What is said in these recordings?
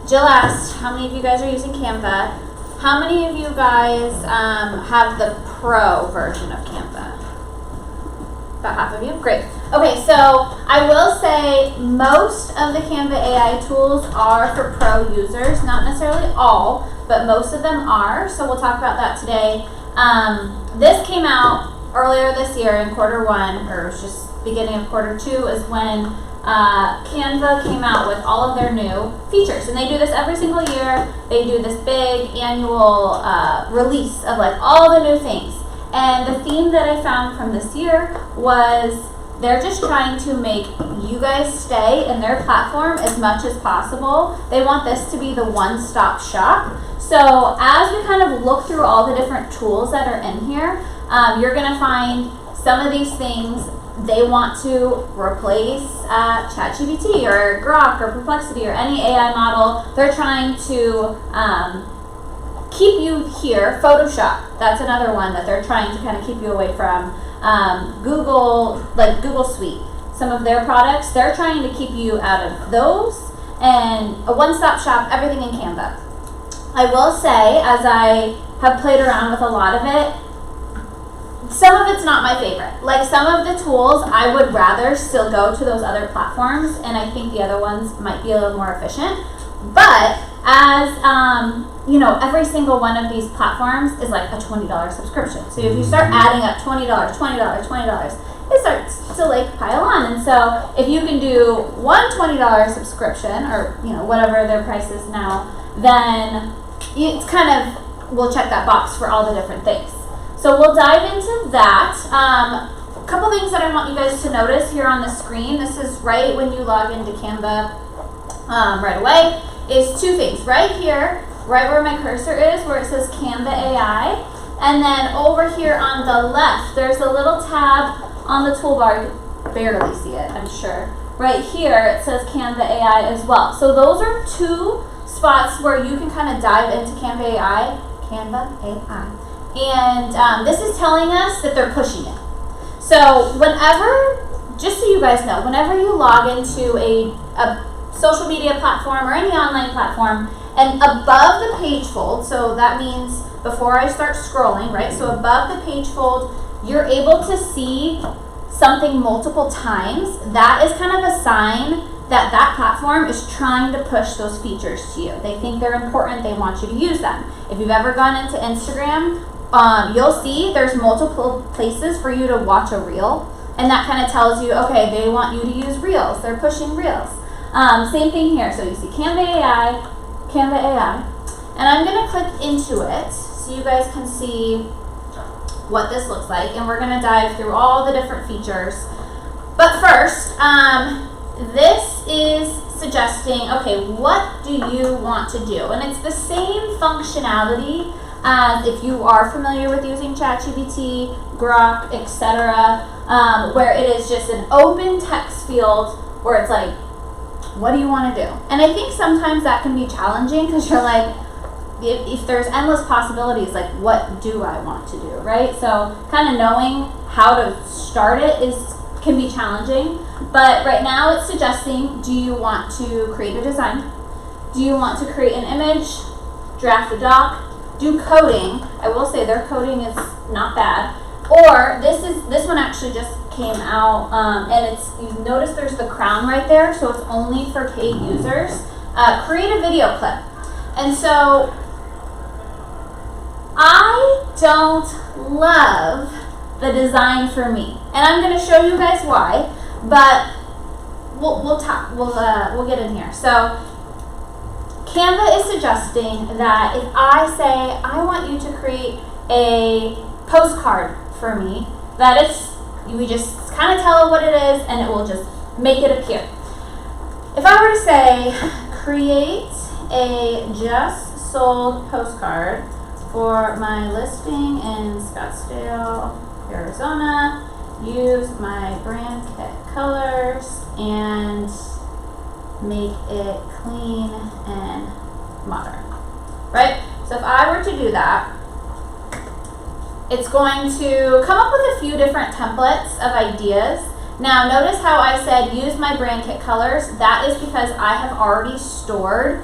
Jill asked, how many of you guys are using Canva? How many of you guys have the pro version of Canva? About half of you? Great. Okay, so I will say most of the Canva AI tools are for pro users. Not necessarily all, but most of them are. So we'll talk about that today. This came out earlier this year in Q1, or it was just beginning of Q2 is when Canva came out with all of their new features. And they do this every single year. They do this big annual release of like all the new things. And the theme that I found from this year was they're just trying to make you guys stay in their platform as much as possible. They want this to be the one-stop shop. So as we kind of look through all the different tools that are in here, you're going to find some of these things they want to replace ChatGPT or Grok or Perplexity or any AI model. They're trying to keep you here. Photoshop, that's another one that they're trying to kind of keep you away from. Google, like Google Suite, some of their products, they're trying to keep you out of those, and a one-stop shop, everything in Canva. I will say, as I have played around with a lot of it, some of it's not my favorite. Like some of the tools, I would rather still go to those other platforms, and I think the other ones might be a little more efficient. But as you know, every single one of these platforms is like a $20 subscription. So if you start adding up $20, it starts to like pile on. And so if you can do one $20 subscription, or you know whatever their price is now, then it's kind of, we'll check that box for all the different things. So we'll dive into that. A couple things that I want you guys to notice here on the screen. This is right when you log into Canva right away. Is two things. Right here, right where my cursor is, where it says Canva AI. And then over here on the left, there's a little tab on the toolbar. You can barely see it, I'm sure. Right here, it says Canva AI as well. So those are two spots where you can kind of dive into Canva AI. And this is telling us that they're pushing it. So whenever, just so you guys know, whenever you log into a social media platform or any online platform, and above the page fold, so that means before I start scrolling, right? So above the page fold, you're able to see something multiple times. That is kind of a sign that that platform is trying to push those features to you. They think they're important. They want you to use them. If you've ever gone into Instagram, you'll see there's multiple places for you to watch a reel. And that kind of tells you, okay, they want you to use reels. They're pushing reels. Same thing here. So you see Canva AI, and I'm going to click into it so you guys can see what this looks like, and we're going to dive through all the different features. But first, this is suggesting, okay, what do you want to do? And it's the same functionality as if you are familiar with using ChatGPT, Grok, etc., where it is just an open text field where it's like, what do you want to do? And I think sometimes that can be challenging because you're like, if there's endless possibilities, like what do I want to do, right? So kind of knowing how to start it can be challenging. But right now it's suggesting, do you want to create a design? Do you want to create an image, draft a doc, do coding? I will say their coding is not bad. Or this one actually just came out, and you notice there's the crown right there, so it's only for paid users. Create a video clip. And so I don't love the design for me, and I'm going to show you guys why. But we'll get in here. So Canva is suggesting that if I say I want you to create a postcard for me, that we just kind of tell it what it is and it will just make it appear. If I were to say create a just sold postcard for my listing in Scottsdale, Arizona, use my brand kit colors and make it clean and modern, right? So if I were to do that, it's going to come up with a few different templates of ideas. Now notice how I said use my brand kit colors. That is because I have already stored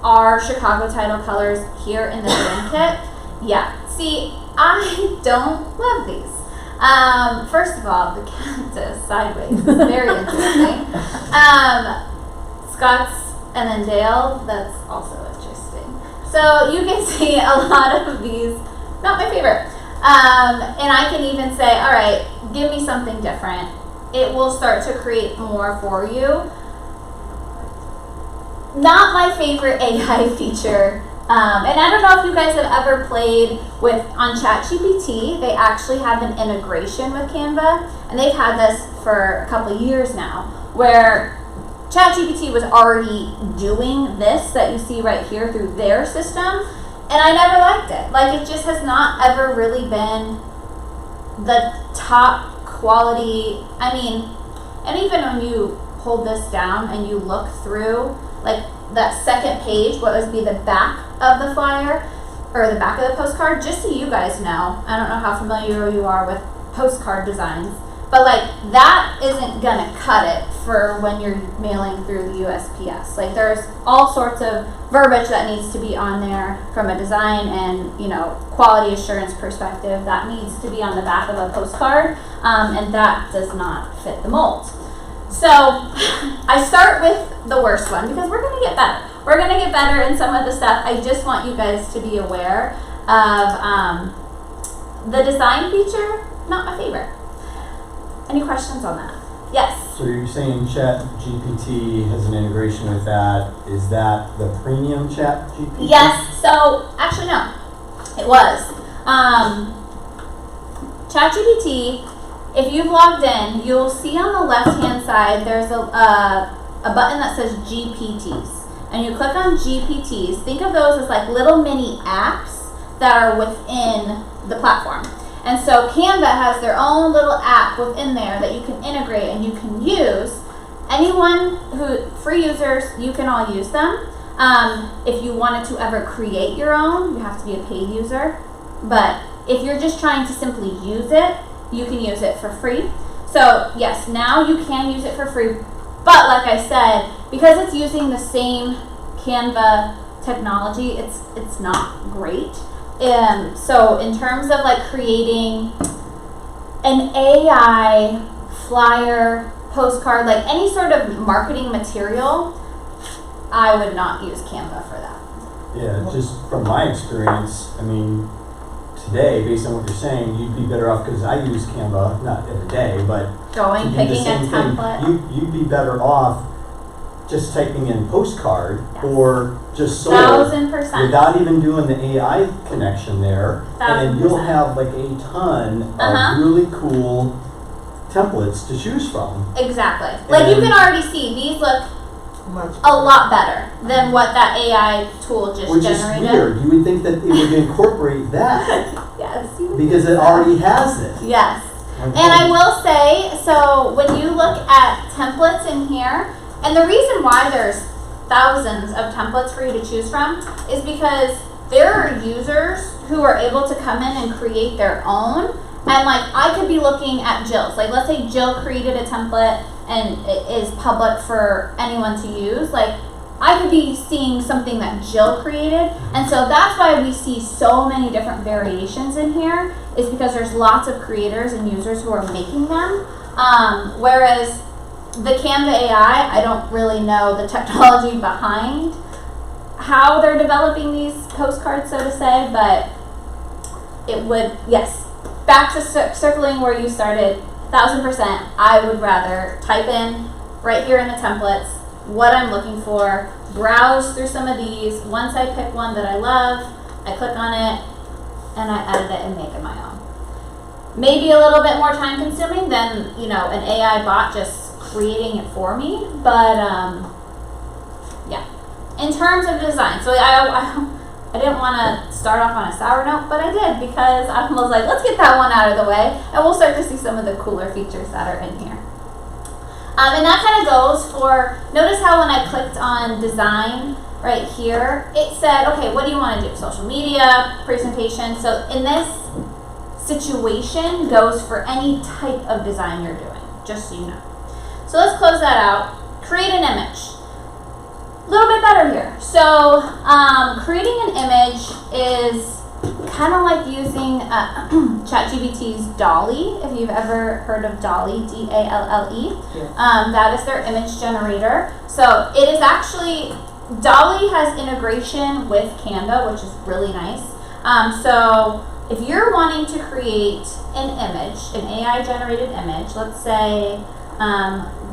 our Chicago title colors here in the trim kit. Yeah, see, I don't love these. First of all, the cactus sideways is very interesting. Scott's and then Dale, that's also interesting. So you can see a lot of these, not my favorite. And I can even say, all right, give me something different. It will start to create more for you. Not my favorite AI feature. And I don't know if you guys have ever played with, on ChatGPT, they actually have an integration with Canva, and they've had this for a couple of years now, where ChatGPT was already doing this that you see right here through their system, and I never liked it. Like, it just has not ever really been the top quality. I mean, and even when you hold this down and you look through, like, that second page, what would be the back of the flyer or the back of the postcard, just so you guys know, I don't know how familiar you are with postcard designs, but like that isn't gonna cut it for when you're mailing through the USPS. Like, there's all sorts of verbiage that needs to be on there from a design and, you know, quality assurance perspective that needs to be on the back of a postcard, and that does not fit the mold. So I start with the worst one because we're going to get better. We're going to get better in some of the stuff. I just want you guys to be aware of the design feature, not my favorite. Any questions on that? Yes? So you're saying ChatGPT has an integration with that. Is that the premium ChatGPT? Yes. So actually, no. It was. ChatGPT, if you've logged in, you'll see on the left-hand side there's a button that says GPTs. And you click on GPTs. Think of those as like little mini apps that are within the platform. And so Canva has their own little app within there that you can integrate and you can use. Anyone free users, you can all use them. If you wanted to ever create your own, you have to be a paid user. But if you're just trying to simply use it, you can use it for free. So yes, now you can use it for free. But like I said, because it's using the same Canva technology, it's not great. So in terms of like creating an AI flyer, postcard, like any sort of marketing material, I would not use Canva for that. Yeah, just from my experience, I mean, today, based on what you're saying, you'd be better off, because I use Canva, not every day, but Picking a template. You'd be better off just typing in postcard, Yes. or just sold 1000%. without even doing the AI connection there, and then you'll 1000%. have like a ton of really cool templates to choose from. Exactly. Like, you can already see these look a lot better than what that AI tool just Which generated. is weird. You would think that it would incorporate that Yes. because it already has it. Yes. Okay. And I will say, so when you look at templates in here, and the reason why there's thousands of templates for you to choose from is because there are users who are able to come in and create their own. And like, I could be looking at Jill's. Like, let's say Jill created a template and it is public for anyone to use. Like, I could be seeing something that Jill created. And so that's why we see so many different variations in here, is because there's lots of creators and users who are making them. Whereas the Canva AI, I don't really know the technology behind how they're developing these postcards, so to say, but it would, yes, back to circling where you started, 1000%, I would rather type in right here in the templates what I'm looking for, browse through some of these. Once I pick one that I love, I click on it, and I edit it and make it my own. Maybe a little bit more time consuming than, you know, an AI bot just creating it for me, but yeah. In terms of design, so I didn't want to start off on a sour note, but I did, because I was like, let's get that one out of the way, and we'll start to see some of the cooler features that are in here. And that kind of goes for, notice how when I clicked on design right here, it said, okay, what do you want to do? Social media, presentation. So in this situation goes for any type of design you're doing, just so you know. So let's close that out. Create an image. A little bit better here. So kind of like using ChatGPT's Dolly, if you've ever heard of Dolly, D-A-L-L-E. Yeah. That is their image generator. So it is actually, Dolly has integration with Canva, which is really nice. So if you're wanting to create an image, an AI generated image, let's say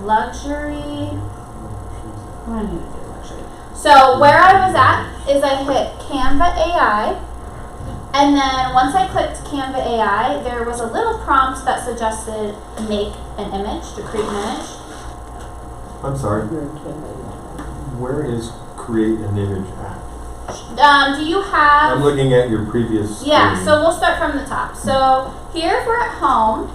luxury, what do I need to do luxury? So where I was at is I hit Canva AI, and then once I clicked Canva AI, there was a little prompt that suggested make an image, to create an image. I'm sorry. Where is create an image at? Do you have... I'm looking at your previous Yeah, screen. so we'll start from the top. So here if we're at home,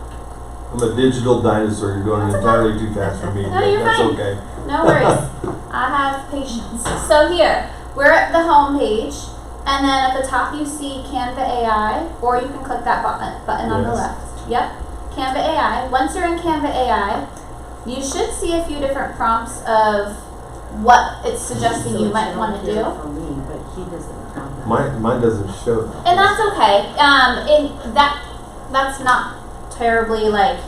I'm a digital dinosaur. You're going That's entirely too fast for me. No, but you're that's fine. okay. no worries. I have patience. So here, we're at the home page, and then at the top you see Canva AI, or you can click that button on the Yes. left. Yep, Canva AI. Once you're in Canva AI, you should see a few different prompts of what it's suggesting you might want to do. For me, but he doesn't have that. Mine doesn't show that. And that's okay. That's not terribly like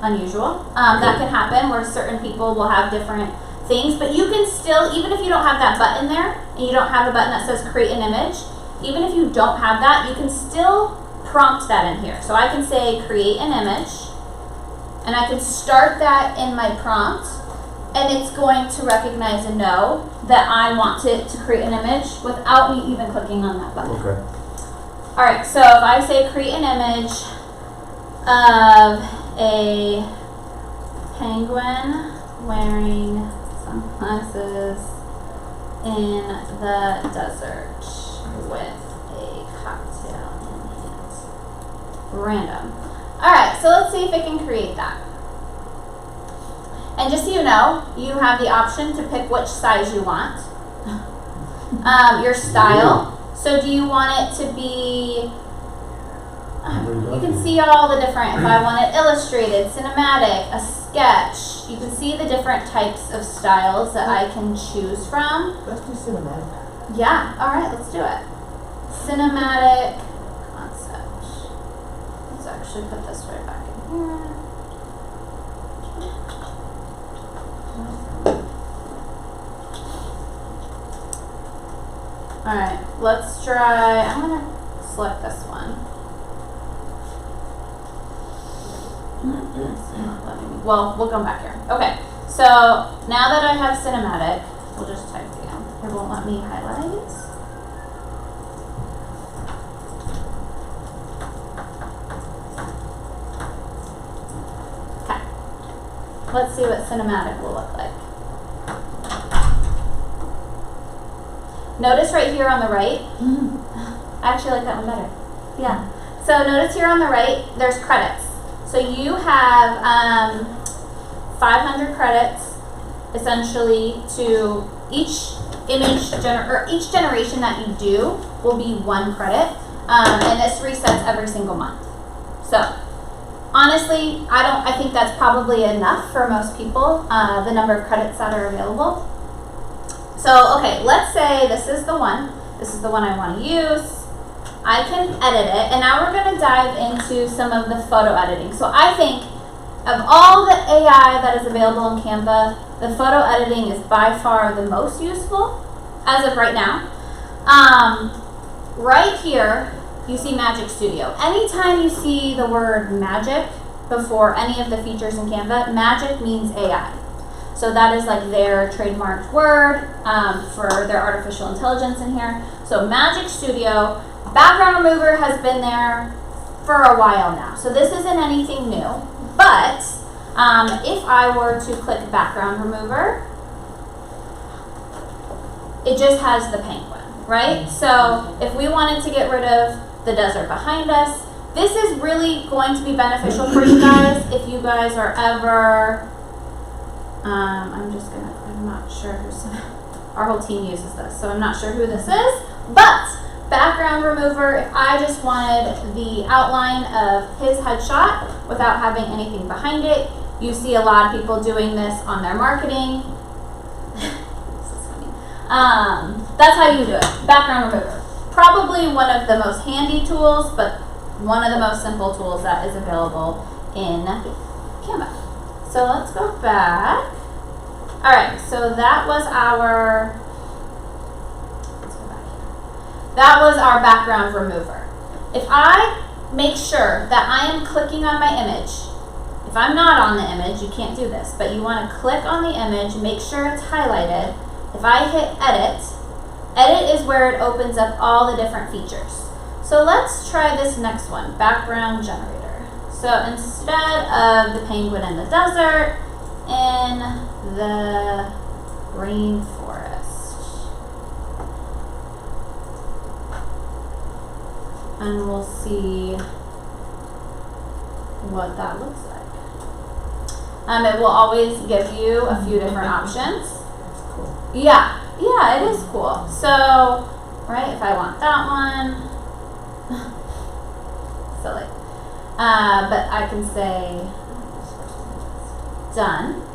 unusual. That can happen where certain people will have different things, but you can still, even if you don't have that button there and you don't have a button that says create an image, even if you don't have that, you can still prompt that in here. So I can say create an image, and I can start that in my prompt, and it's going to recognize and know that I want it to create an image without me even clicking on that button. Okay. All right, so if I say create an image of a penguin wearing sunglasses in the desert with a cocktail in hand. Random. All right, so let's see if it can create that. And just so you know, you have the option to pick which size you want. Your style. So do you want it to be, you can see all the different, if I want it illustrated, cinematic, a sketch, you can see the different types of styles that I can choose from. Let's do cinematic. Yeah, all right, let's do it. Cinematic concept. Let's actually put this right back in here. All right, let's try, I'm gonna select this one. It's not letting me- Well, we'll come back here. Okay, so now that I have cinematic, we'll just type it in. It won't let me highlight. Okay, let's see what cinematic will look like. Notice right here on the right, I actually like that one better. Yeah. So notice here on the right, there's credits. So you have 500 credits, essentially, to each image or each generation that you do will be 1 credit, and this resets every single month. So honestly, I think that's probably enough for most people, the number of credits that are available. So, okay, let's say this is the one. This is the one I want to use. I can edit it, and now we're going to dive into some of the photo editing. So I think of all the AI that is available in Canva, the photo editing is by far the most useful as of right now. Right here, you see Magic Studio. Anytime you see the word magic before any of the features in Canva, magic means AI. So that is like their trademarked word for their artificial intelligence in here. So Magic Studio, background remover has been there for a while now. So this isn't anything new. But if I were to click background remover, it just has the penguin, right? So if we wanted to get rid of the desert behind us, this is really going to be beneficial for you guys if you guys are ever... I'm not sure our whole team uses this, so I'm not sure who this is, but background remover, if I just wanted the outline of his headshot without having anything behind it, you see a lot of people doing this on their marketing. This is funny. That's how you do it, background remover. probably one of the most handy tools, but one of the most simple tools that is available in Canva. So let's go back. All right, so that was our, let's go back here. That was our background remover. If I make sure that I am clicking on my image, if I'm not on the image, you can't do this, but you want to click on the image, make sure it's highlighted. If I hit edit, edit is where it opens up all the different features. So let's try this next one, background generator. So instead of the penguin in the desert, in the rainforest. And we'll see what that looks like. It will always give you a few different options. That's cool. Yeah, it is cool. So, right, if I want that one, silly. But I can say done.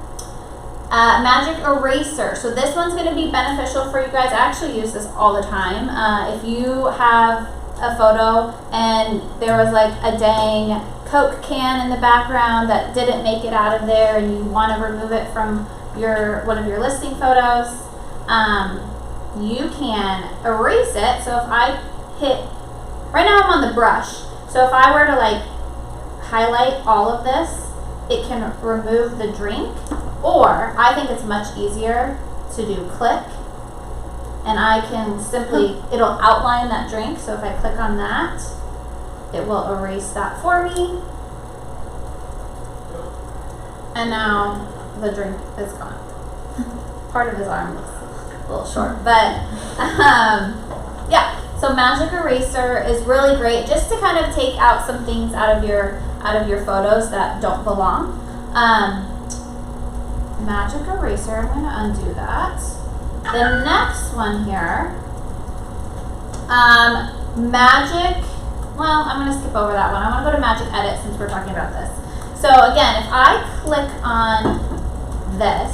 Magic eraser. So this one's going to be beneficial for you guys. I actually use this all the time. If you have a photo and there was like a dang Coke can in the background that didn't make it out of there and you want to remove it from one of your listing photos, you can erase it. So if I hit, right now I'm on the brush, so if I were to like highlight all of this, it can remove the drink, or I think it's much easier to do click, and I can simply, it'll outline that drink, so if I click on that, it will erase that for me, and now the drink is gone. Part of his arm looks a little short, but yeah, so magic eraser is really great just to kind of take out some things out of your photos that don't belong. Magic eraser, I'm going to undo that. The next one here, magic, well, I'm going to skip over that one. I want to go to magic edit since we're talking about this. So again, if I click on this,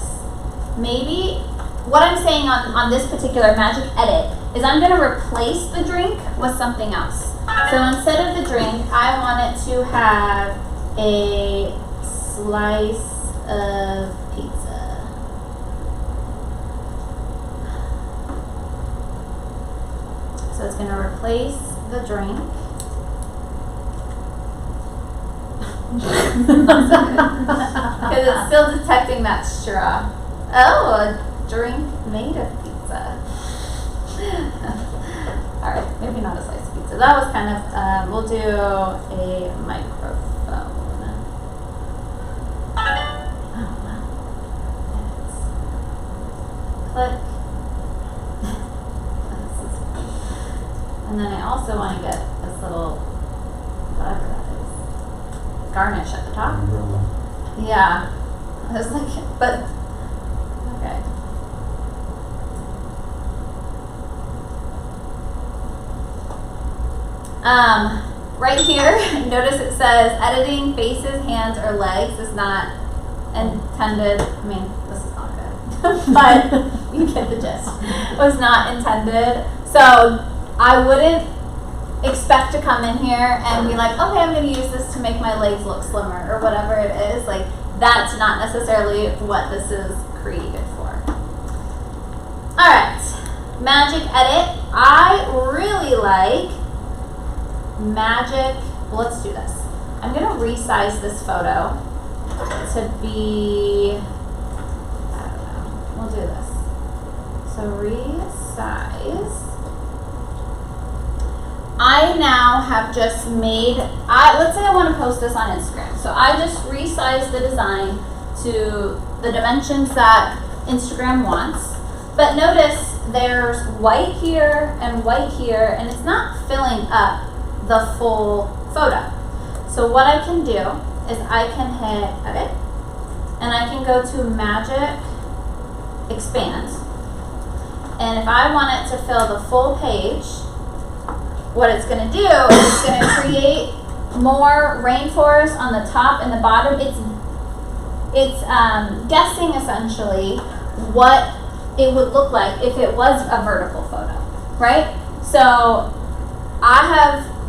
maybe what I'm saying on this particular magic edit is I'm going to replace the drink with something else. So instead of the drink, I want it to have a slice of pizza. So it's going to replace the drink. Because it's still detecting that straw. Oh, a drink made of pizza. Alright, maybe not a slice of pizza. That was kind of, we'll do a microphone. Oh, wow. Click. And then I also want to get this little, whatever that is, garnish at the top. Yeah. I was like, but, okay. Right here, notice it says editing faces, hands, or legs is not intended. I mean, this is not good, but you get the gist. It was not intended. So I wouldn't expect to come in here and be like, okay, I'm going to use this to make my legs look slimmer or whatever it is. Like, that's not necessarily what this is created for. Alright, magic edit. I really like magic, let's do this. I'm going to resize this photo to be, I don't know, we'll do this. So resize. I now have just made, let's say I want to post this on Instagram. So I just resized the design to the dimensions that Instagram wants. But notice there's white here, and it's not filling up the full photo. So what I can do is I can hit edit, and I can go to magic expand. And if I want it to fill the full page, what it's going to do is it's going to create more rainforest on the top and the bottom. It's guessing essentially what it would look like if it was a vertical photo, right? So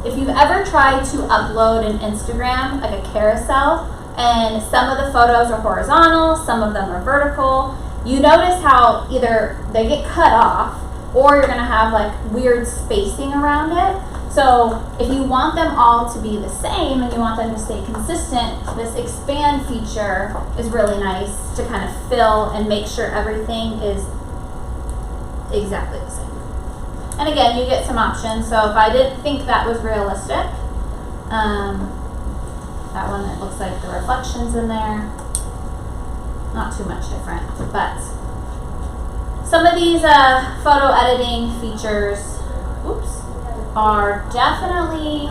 if you've ever tried to upload an Instagram, like a carousel, and some of the photos are horizontal, some of them are vertical, you notice how either they get cut off or you're gonna have like weird spacing around it. So if you want them all to be the same and you want them to stay consistent, this expand feature is really nice to kind of fill and make sure everything is exactly the same. And again, you get some options. So if I didn't think that was realistic, that one, it looks like the reflections in there, not too much different, but some of these photo editing features, are definitely,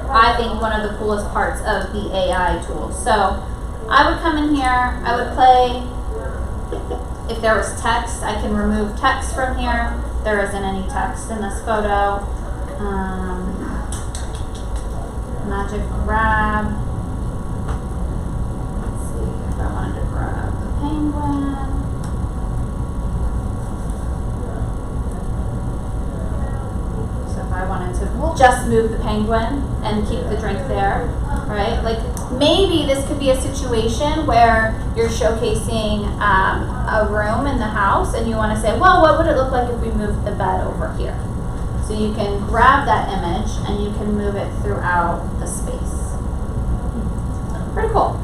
I think, one of the coolest parts of the AI tool. So I would come in here, I would play, if there was text, I can remove text from here. There isn't any text in this photo. Magic grab. Let's see if I wanted to grab the penguin. So if I wanted to, we'll just move the penguin and keep the drink there, right? Like maybe this could be a situation where you're showcasing a room in the house and you want to say, well, what would it look like if we moved the bed over here? So you can grab that image and you can move it throughout the space. Pretty cool.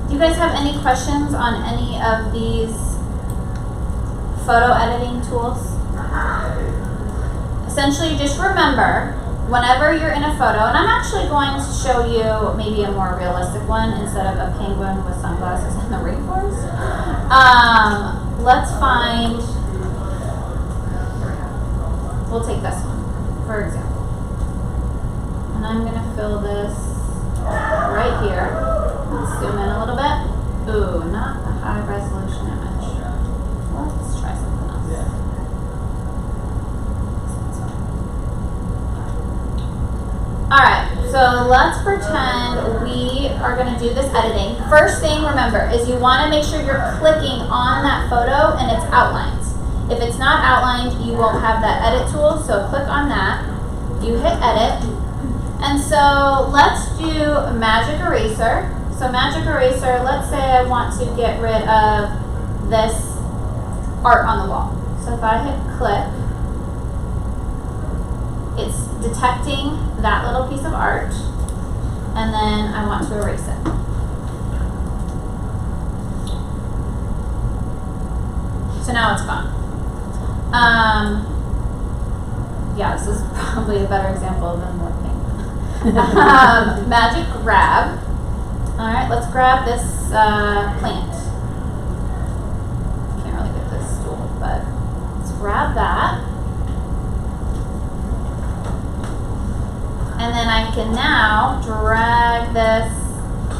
Do you guys have any questions on any of these photo editing tools? Essentially, just remember, whenever you're in a photo, and I'm actually going to show you maybe a more realistic one instead of a penguin with sunglasses in the rainforest. Let's find, we'll take this one, for example. And I'm going to fill this right here. Let's zoom in a little bit. Ooh, not a high resolution image. Let's try something else. Alright, so let's pretend we are going to do this editing. First thing, remember, is you want to make sure you're clicking on that photo and it's outlined. If it's not outlined, you won't have that edit tool, so click on that. You hit edit. And so let's do Magic Eraser. So Magic Eraser, let's say I want to get rid of this art on the wall. So if I hit click, it's detecting that little piece of art, and then I want to erase it. So now it's gone. Yeah, this is probably a better example than the thing. Magic grab. Alright, let's grab this plant. Can't really get this stool, but let's grab that. And then I can now drag this,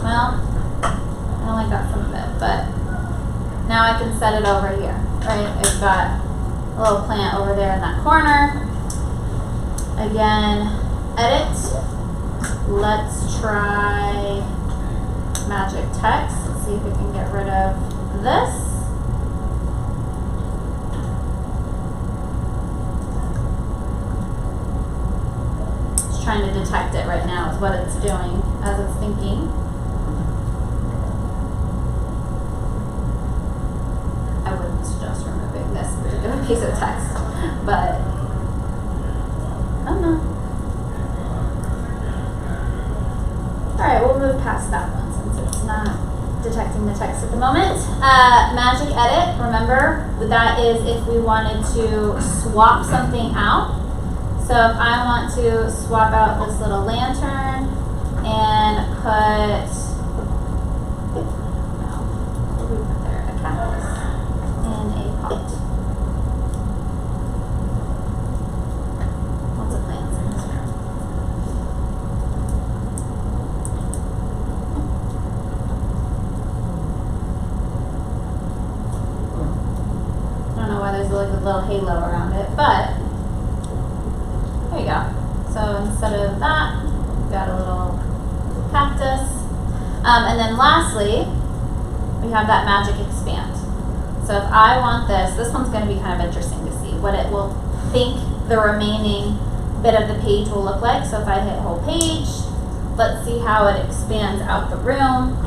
well, I only got some of it, but now I can set it over here, right? I've got a little plant over there in that corner. Again, edit. Let's try magic text. Let's see if we can get rid of this. Trying to detect it right now is what it's doing as it's thinking. I wouldn't suggest removing this particular piece of text, but I don't know. Alright, we'll move past that one since it's not detecting the text at the moment. Magic edit, remember, that is if we wanted to swap something out. So if I want to swap out this little lantern and put, what do we put there? A cactus in a pot. Lots of plants in this room. I don't know why there's like a little halo around it, but there you go. So instead of that, we've got a little cactus. And then lastly, we have that magic expand. So if I want this one's going to be kind of interesting to see what it will think the remaining bit of the page will look like. So if I hit whole page, let's see how it expands out the room.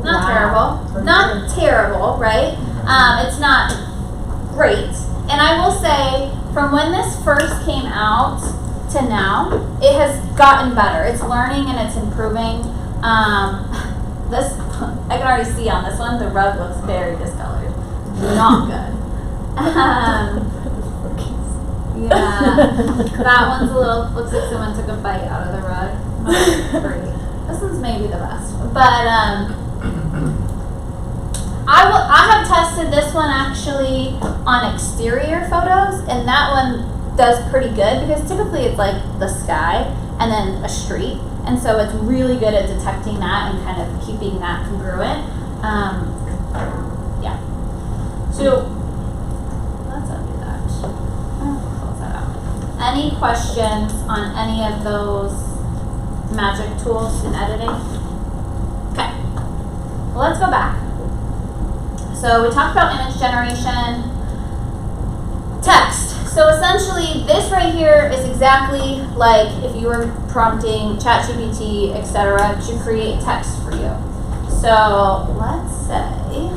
Not terrible. Not terrible, right? It's not great. And I will say, from when this first came out to now, it has gotten better. It's learning and it's improving. This, I can already see on this one, the rug looks very discolored. Not good. Yeah, that one's a little, looks like someone took a bite out of the rug. Not great. This one's maybe the best. But, I have tested this one actually on exterior photos, and that one does pretty good because typically it's like the sky and then a street, and so it's really good at detecting that and kind of keeping that congruent. Yeah. So let's undo that. Close that out. Any questions on any of those magic tools in editing? Okay. Well, let's go back. So we talked about image generation, text. So essentially this right here is exactly like if you were prompting ChatGPT, etc., to create text for you. So let's say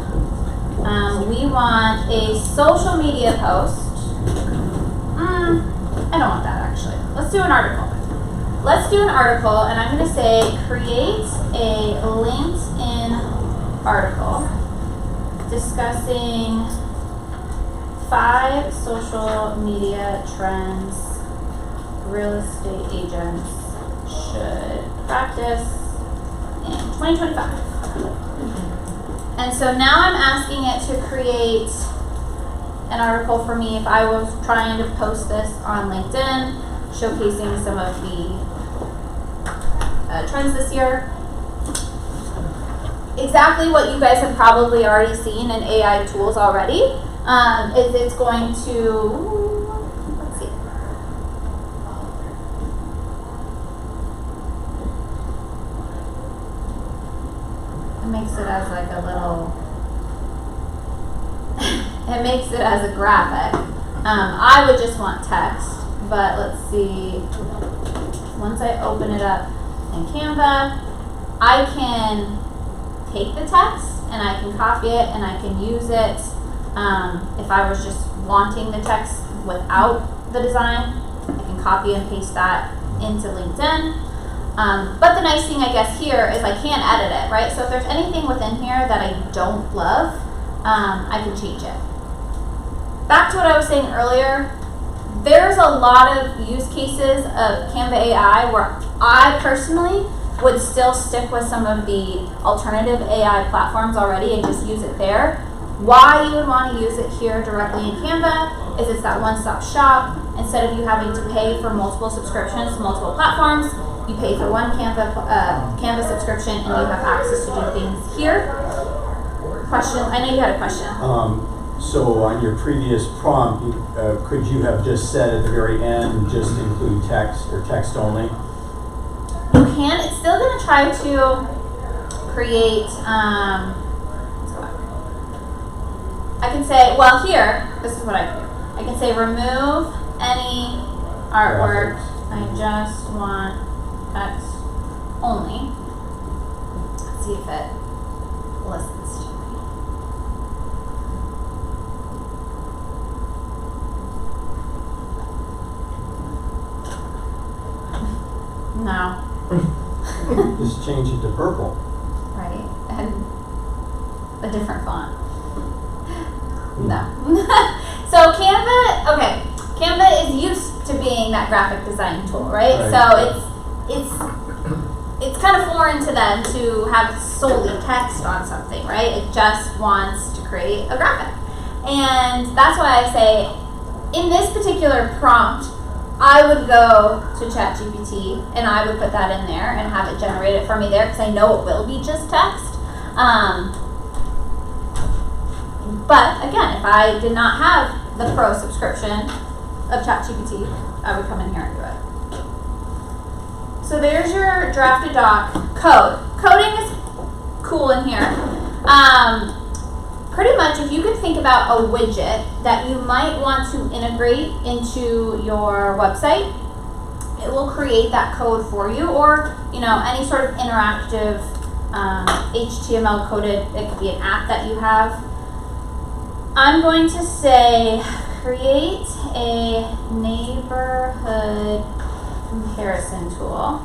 we want a social media post. I don't want that actually. Let's do an article. Let's do an article, and I'm going to say create a LinkedIn article discussing 5 social media trends real estate agents should practice in 2025. And so now I'm asking it to create an article for me if I was trying to post this on LinkedIn, showcasing some of the trends this year. Exactly what you guys have probably already seen in AI tools already is it's going to, let's see. It makes it as like a little, it makes it as a graphic. I would just want text, but let's see. Once I open it up in Canva, I can take the text and I can copy it and I can use it if I was just wanting the text without the design. I can copy and paste that into LinkedIn. But the nice thing I guess here is I can edit it, right? So if there's anything within here that I don't love, I can change it. Back to what I was saying earlier, there's a lot of use cases of Canva AI where I personally would still stick with some of the alternative AI platforms already and just use it there. Why you would want to use it here directly in Canva is it's that one-stop shop. Instead of you having to pay for multiple subscriptions to multiple platforms, you pay for one Canva subscription and you have access to do things here. Question? I know you had a question. So on your previous prompt, could you have just said at the very end, just include text or text only? You can. It's still going to try to create, let's go back. I can say, well here, this is what I can do. I can say remove any artwork. Graphics. I just want text only. Let's see if it listens to me. No. Just change it to purple. Right? And a different font. No. So Canva, okay. Canva is used to being that graphic design tool, right? So it's kind of foreign to them to have solely text on something, right? It just wants to create a graphic. And that's why I say in this particular prompt, I would go to ChatGPT and I would put that in there and have it generate it for me there because I know it will be just text. But again, if I did not have the pro subscription of ChatGPT, I would come in here and do it. So there's your drafted doc code. Coding is cool in here. Pretty much, if you could think about a widget that you might want to integrate into your website, it will create that code for you, or any sort of interactive HTML coded. It could be an app that you have. I'm going to say create a neighborhood comparison tool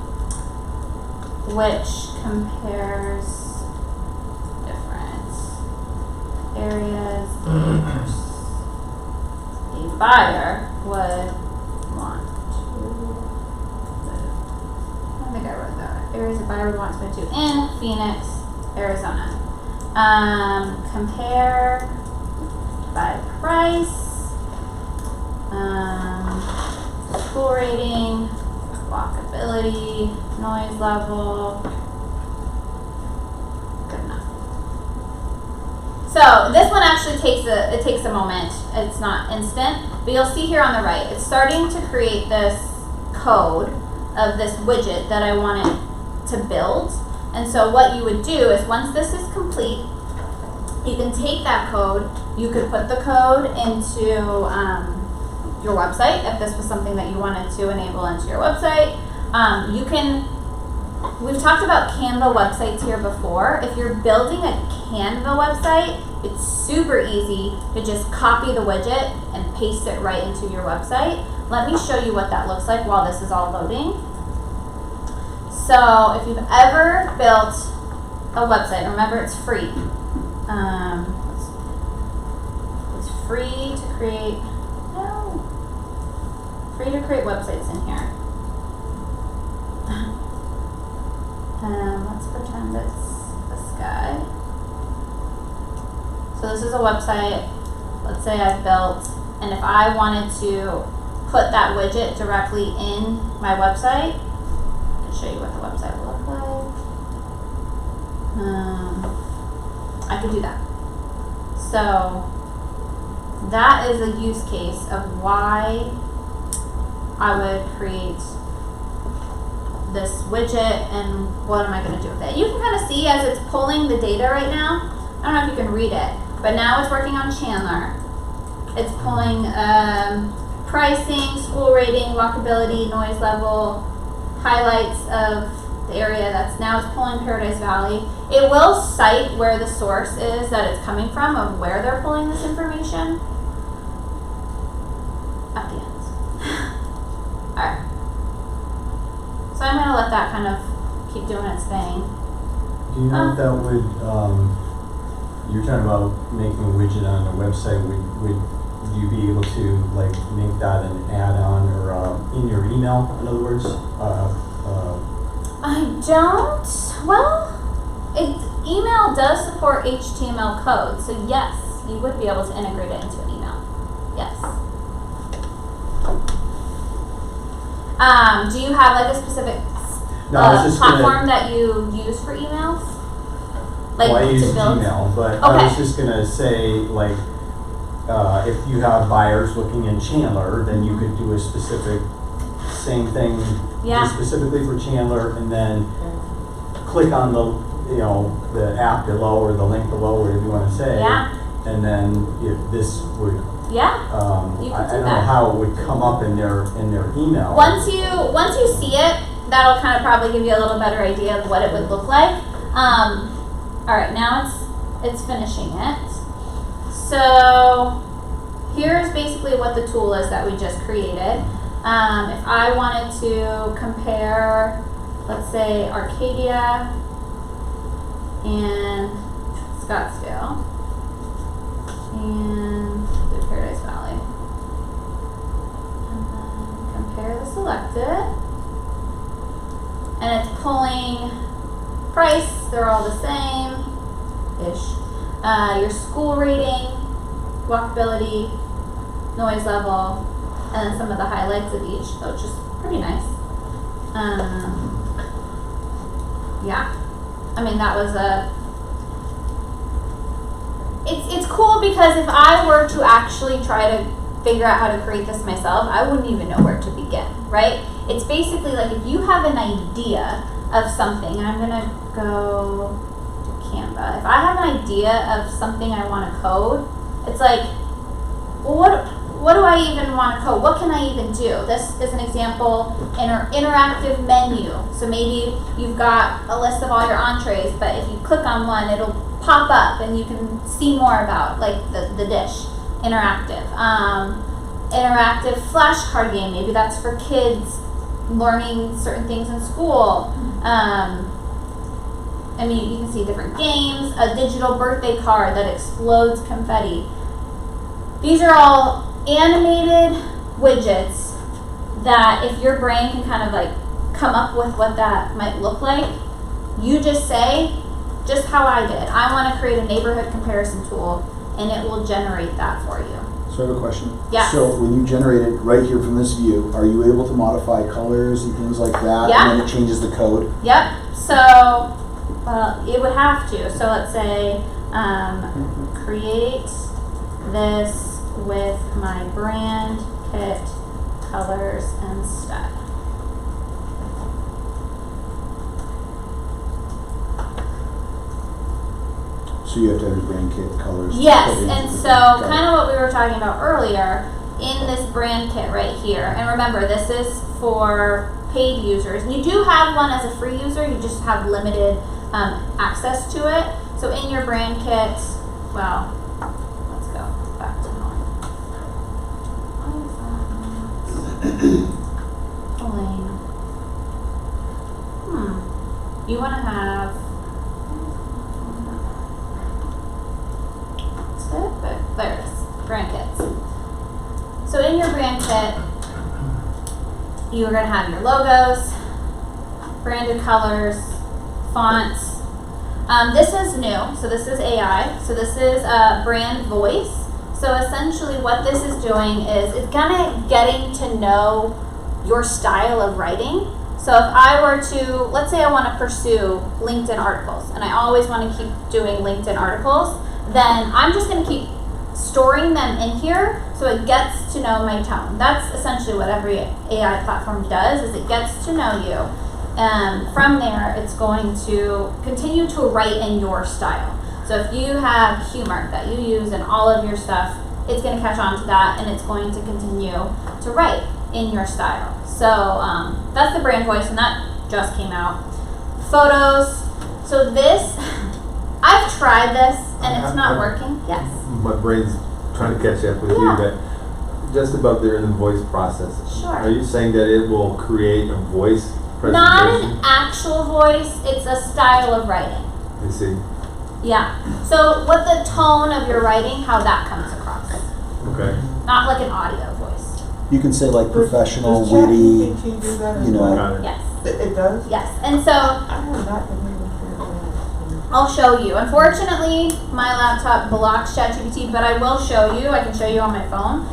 which compares different areas a buyer would want to live. I think I wrote that. Areas a buyer would want to move to in Phoenix, Arizona. Compare by price, school rating, walkability, noise level. Good enough. So this one actually takes a moment. It's not instant, but you'll see here on the right, it's starting to create this code of this widget that I want it to build. And so what you would do is, once this is complete, you can take that code, you could put the code into your website if this was something that you wanted to enable into your website. We've talked about Canva websites here before. If you're building a Canva website, it's super easy to just copy the widget and paste it right into your website. Let me show you what that looks like while this is all loading. So if you've ever built a website, remember it's free. It's free to create, free to create websites in here. Let's pretend it's this guy. So this is a website, let's say I've built, and if I wanted to put that widget directly in my website, I can show you what the website will look like. I could do that. So that is a use case of why I would create this widget, and what am I going to do with it. You can kind of see as it's pulling the data right now. I don't know if you can read it, but now it's working on Chandler. It's pulling pricing, school rating, walkability, noise level, highlights of the area. Now it's pulling Paradise Valley. It will cite where the source is that it's coming from, of where they're pulling this information at the end. Alright. So I'm going to let that kind of keep doing its thing. Do you know if that would, you're talking about making a widget on a website, would you be able to make that an add-on or in your email, in other words? I don't. Well, email does support HTML code, so yes, you would be able to integrate it into an email. Yes. Do you have a specific platform that you use for emails? Well, I use Gmail, but okay. I was just gonna say, if you have buyers looking in Chandler, then you could do a specific same thing, just specifically for Chandler, and then click on the app below or the link below, whatever you want to say. Yeah. And then if this would. Yeah. I don't know how it would come up in their email. Once you see it, that'll kind of probably give you a little better idea of what it would look like. All right, now it's finishing it. So here's basically what the tool is that we just created. If I wanted to compare, let's say, Arcadia and Scottsdale and the Paradise Valley, and then compare the selected, and it's pulling price, they're all the same-ish. Your school rating, walkability, noise level, and then some of the highlights of each, so it's just pretty nice. Yeah, I mean that was it's cool because if I were to actually try to figure out how to create this myself, I wouldn't even know where to begin, right? It's basically like if you have an idea of something, and I'm gonna go Canva. If I have an idea of something I want to code, it's like, well, what do I even want to code? What can I even do? This is an example, interactive menu. So maybe you've got a list of all your entrees, but if you click on one, it'll pop up and you can see more about like the dish. Interactive. Interactive flashcard game. Maybe that's for kids learning certain things in school. I mean, you can see different games, a digital birthday card that explodes confetti. These are all animated widgets that if your brain can kind of like come up with what that might look like, you just say, just how I did. I want to create a neighborhood comparison tool, and it will generate that for you. So I have a question. Yeah. So when you generate it right here from this view, are you able to modify colors and things like that? Yeah. And then it changes the code? Yep. So, well, it would have to. So let's say, create this with my brand kit colors instead. So you have to have your brand kit colors. Yes, put into and the so thing. kind of what we were talking about earlier, in this brand kit right here, and remember this is for paid users. You do have one as a free user, you just have limited access to it. So in your brand kit, well, let's go back to home. Why is that not pulling? You want to have there it is, brand kits. So in your brand kit, you're going to have your logos, branded colors, fonts. This is new, so this is AI. So this is brand voice. So essentially what this is doing is it's kind of getting to know your style of writing. So if I were to, let's say I want to pursue LinkedIn articles, and I always want to keep doing LinkedIn articles, then I'm just going to keep storing them in here so it gets to know my tone. That's essentially what every AI platform does, is it gets to know you. From there, it's going to continue to write in your style. So if you have humor that you use in all of your stuff, it's going to catch on to that, and it's going to continue to write in your style. So that's the brand voice, and that just came out. Photos. So this, I've tried this, and it's not working. Yes. My brain's trying to catch up with you, but just about there in the voice process. Sure. Are you saying that it will create a voice presentation? Not an actual voice, it's a style of writing. I see. Yeah. So what the tone of your writing, how that comes across. Okay. Not like an audio voice. You can say like professional, Does witty, ChatGPT do that as you know. well? Got it. Yes. It does? Yes. And so I have not been able to figure that out. I'll show you. Unfortunately, my laptop blocks ChatGPT, but I will show you. I can show you on my phone.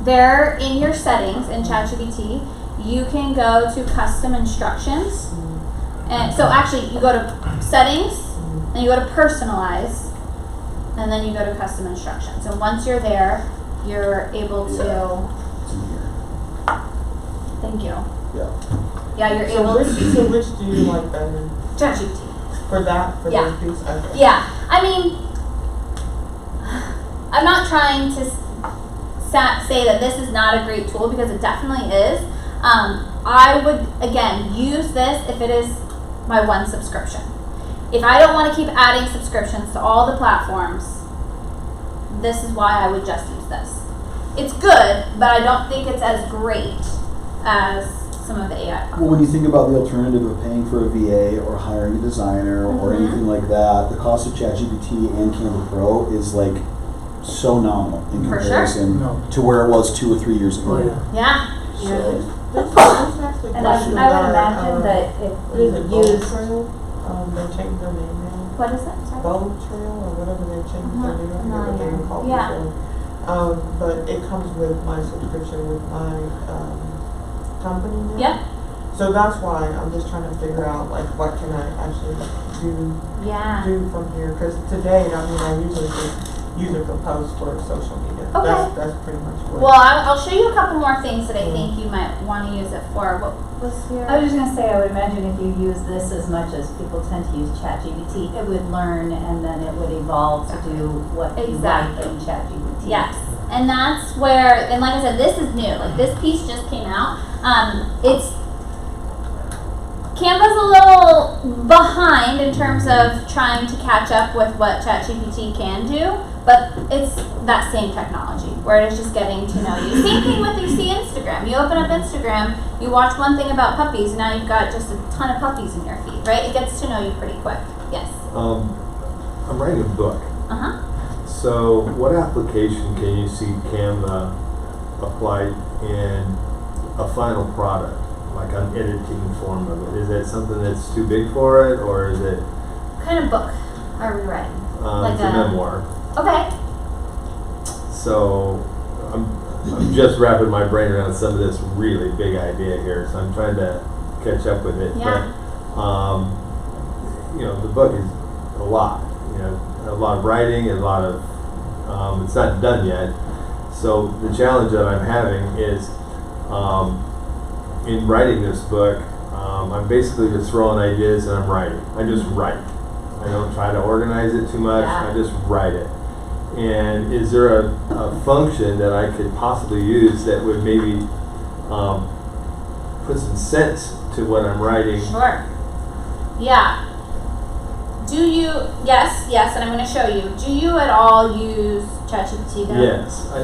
There in your settings in ChatGPT, you can go to custom instructions. And so actually you go to settings, and you go to personalize, and then you go to custom instructions. And once you're there, you're able to, It's in here. thank you. Yeah. Yeah, you're So able which, to, so which do you like better? ChatGPT. For that, for Yeah. those pieces? Okay. Yeah, I mean, I'm not trying to say that this is not a great tool, because it definitely is. I would, again, use this if it is my one subscription. If I don't want to keep adding subscriptions to all the platforms, this is why I would just use this. It's good, but I don't think it's as great as some of the AI platforms. Well, when you think about the alternative of paying for a VA or hiring a designer or anything like that, the cost of ChatGPT and Canva Pro is like so nominal in For comparison to where it was 2 or 3 years ago. Yeah. So, This actually And I would imagine that if you is it Bold use, Trail? They changed their name now. What is it? Sorry. Bold Trail or whatever they changed their name. I forget what they were called Yeah. before. But it comes with my subscription with my company now. Yep. So that's why I'm just trying to figure out like what can I actually do Yeah. from here, because to date, I mean, I usually just use it for posts for social media. Okay. That's pretty much what. Well, I'll show you a couple more things that I think you might want to use it for. What was your? I was just gonna say, I would imagine if you use this as much as people tend to use ChatGPT, it would learn and then it would evolve to do what you like in ChatGPT. Yes. And that's where, and like I said, this is new. Like this piece just came out. Canva's a little behind in terms of trying to catch up with what ChatGPT can do, but it's that same technology where it is just getting to know you. Same thing with you see Instagram. You open up Instagram, you watch one thing about puppies, and now you've got just a ton of puppies in your feed, right? It gets to know you pretty quick. Yes. I'm writing a book. So what application can you see Canva applied in a final product, like an editing form of it? Is it something that's too big for it, or is it? What kind of book are we writing? It's a memoir. Okay. So I'm just wrapping my brain around some of this really big idea here, so I'm trying to catch up with it. Yeah. But the book is a lot. A lot of writing, and a lot of it's not done yet. So the challenge that I'm having is in writing this book, I'm basically just throwing ideas and I'm writing. I just write. I don't try to organize it too much. Yeah. I just write it. And is there a function that I could possibly use that would maybe put some sense to what I'm writing? Sure. Yeah. Do you, yes, and I'm going to show you. Do you at all use ChatGPT then? Yes. I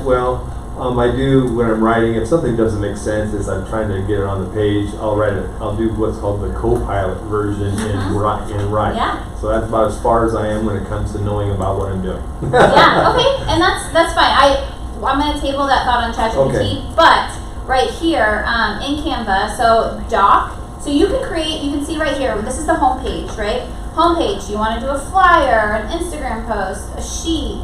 do when I'm writing. If something doesn't make sense as I'm trying to get it on the page, I'll write it. I'll do what's called the co-pilot version in writing. Yeah. So that's about as far as I am when it comes to knowing about what I'm doing. Yeah, okay, and that's fine. I'm going to table that thought on ChatGPT, Okay. But right here in Canva, so doc, so you can see right here, this is the home page, right? Homepage, you want to do a flyer, an Instagram post, a sheet.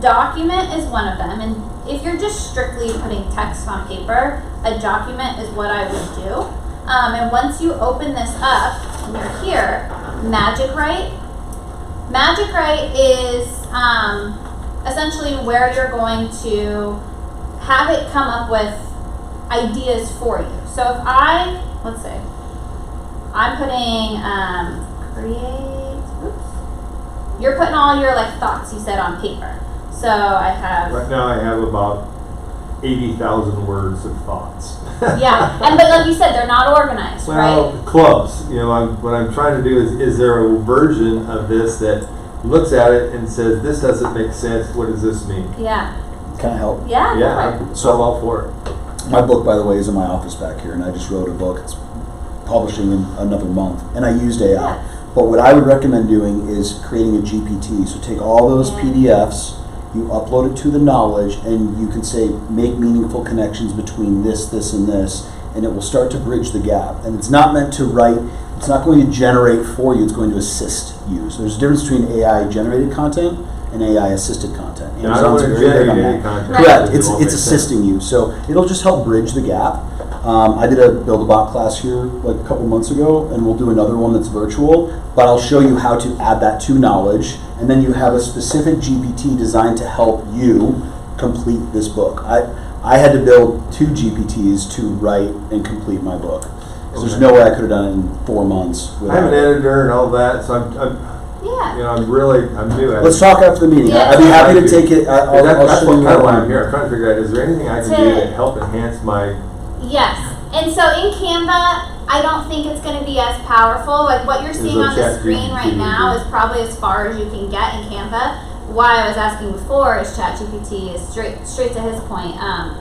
Document is one of them, and if you're just strictly putting text on paper, a document is what I would do. And once you open this up, and you're here, Magic Write. Magic Write is essentially where you're going to have it come up with ideas for you. So if let's say, I'm putting you're putting all your thoughts you said on paper. So I have Right now I have about 80,000 words of thoughts. Yeah, but like you said, they're not organized, well, right? Close. What I'm trying to do is there a version of this that looks at it and says, this doesn't make sense, what does this mean? Yeah. Can I help? Yeah. Yeah, I'm all for it. My book, by the way, is in my office back here, and I just wrote a book. It's publishing in another month, and I used AI. Yeah. But what I would recommend doing is creating a GPT. So take all those PDFs, you upload it to the knowledge, and you can say, make meaningful connections between this, and this, and it will start to bridge the gap. And it's not meant to write, it's not going to generate for you, it's going to assist you. So there's a difference between AI-generated content and AI-assisted content. And I don't want to generate any content. Correct, it's assisting you. So it'll just help bridge the gap. I did a Build-A-Bot class here a couple months ago, and we'll do another one that's virtual, but I'll show you how to add that to knowledge, and then you have a specific GPT designed to help you complete this book. I had to build 2 GPTs to write and complete my book. So there's no way I could have done it in 4 months. I have an editor and all that, so I'm new at it. Let's talk after the meeting. Yeah, I'd be happy to take it. That's kind of why I'm here. I'm trying to figure out, is there anything I can do to help enhance my... Yes, and so in Canva, I don't think it's going to be as powerful. Like what you're seeing on the screen right now is probably as far as you can get in Canva. Why I was asking before is ChatGPT is straight to his point.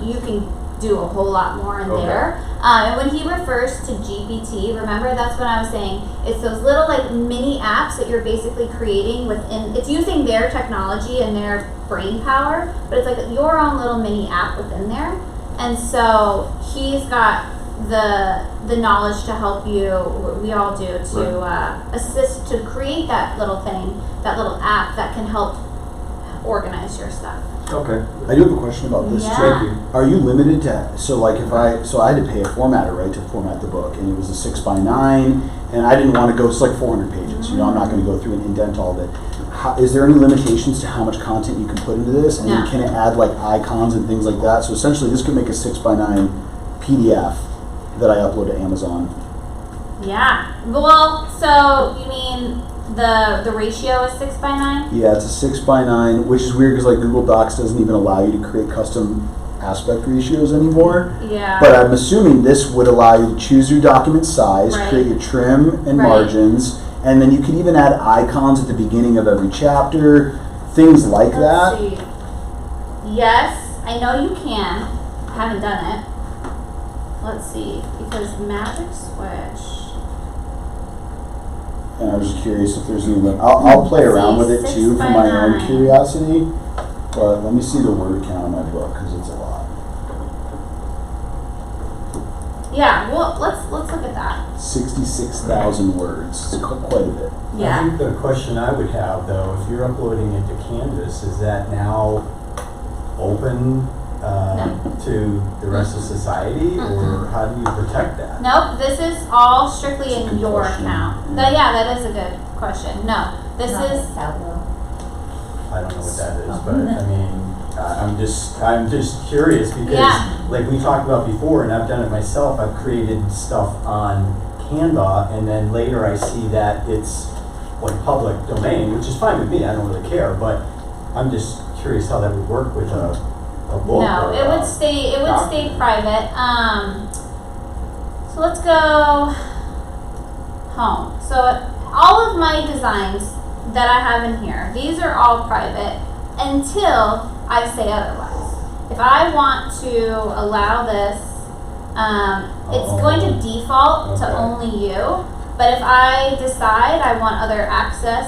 You can do a whole lot more in there. And when he refers to GPT, remember that's what I was saying. It's those little mini apps that you're basically creating within. It's using their technology and their brain power, but it's like your own little mini app within there. And so he's got the knowledge to help you, we all do, to assist to create that little thing, that little app that can help organize your stuff. Okay. I do have a question about this. Yeah. Are you limited to, I had to pay a formatter, right, to format the book, and it was a 6x9, and I didn't want to go, it's 400 pages, I'm not going to go through and indent all of it. is there any limitations to how much content you can put into this? And No. can it add like icons and things like that? So essentially this could make a 6x9 PDF that I upload to Amazon. Yeah. Well, so you mean the ratio is 6x9? Yeah, it's a 6x9, which is weird because like Google Docs doesn't even allow you to create custom aspect ratios anymore. Yeah. But I'm assuming this would allow you to choose your document size, Right. create your trim and Right. margins, and then you can even add icons at the beginning of every chapter, things like that. Let's see. Yes, I know you can. I haven't done it. Let's see, because Magic Switch. And I was just curious if there's any limit. I'll play around with it too for my own 6x9. curiosity. But let me see the word count on my book because it's a lot. Yeah, well, let's look at that. 66,000 words. It's quite a bit. I Yeah. think the question I would have though, if you're uploading it to Canvas, is that now open to the rest of society, or how do you protect that? Nope, this is all strictly That's a in good your question. account. Yeah. Yeah, that is a good question. No, this Not is, Tableau. I don't know what that is, but I mean, I'm just curious because, Yeah. like we talked about before, and I've done it myself. I've created stuff on Canva, and then later I see that it's like public domain, which is fine with me. I don't really care, but I'm just curious how that would work with a book. no, or it would a stay document. private. So let's go home. So all of my designs that I have in here, these are all private until I say otherwise. If I want to allow this, it's going to default to Okay. only you. But if I decide I want other access,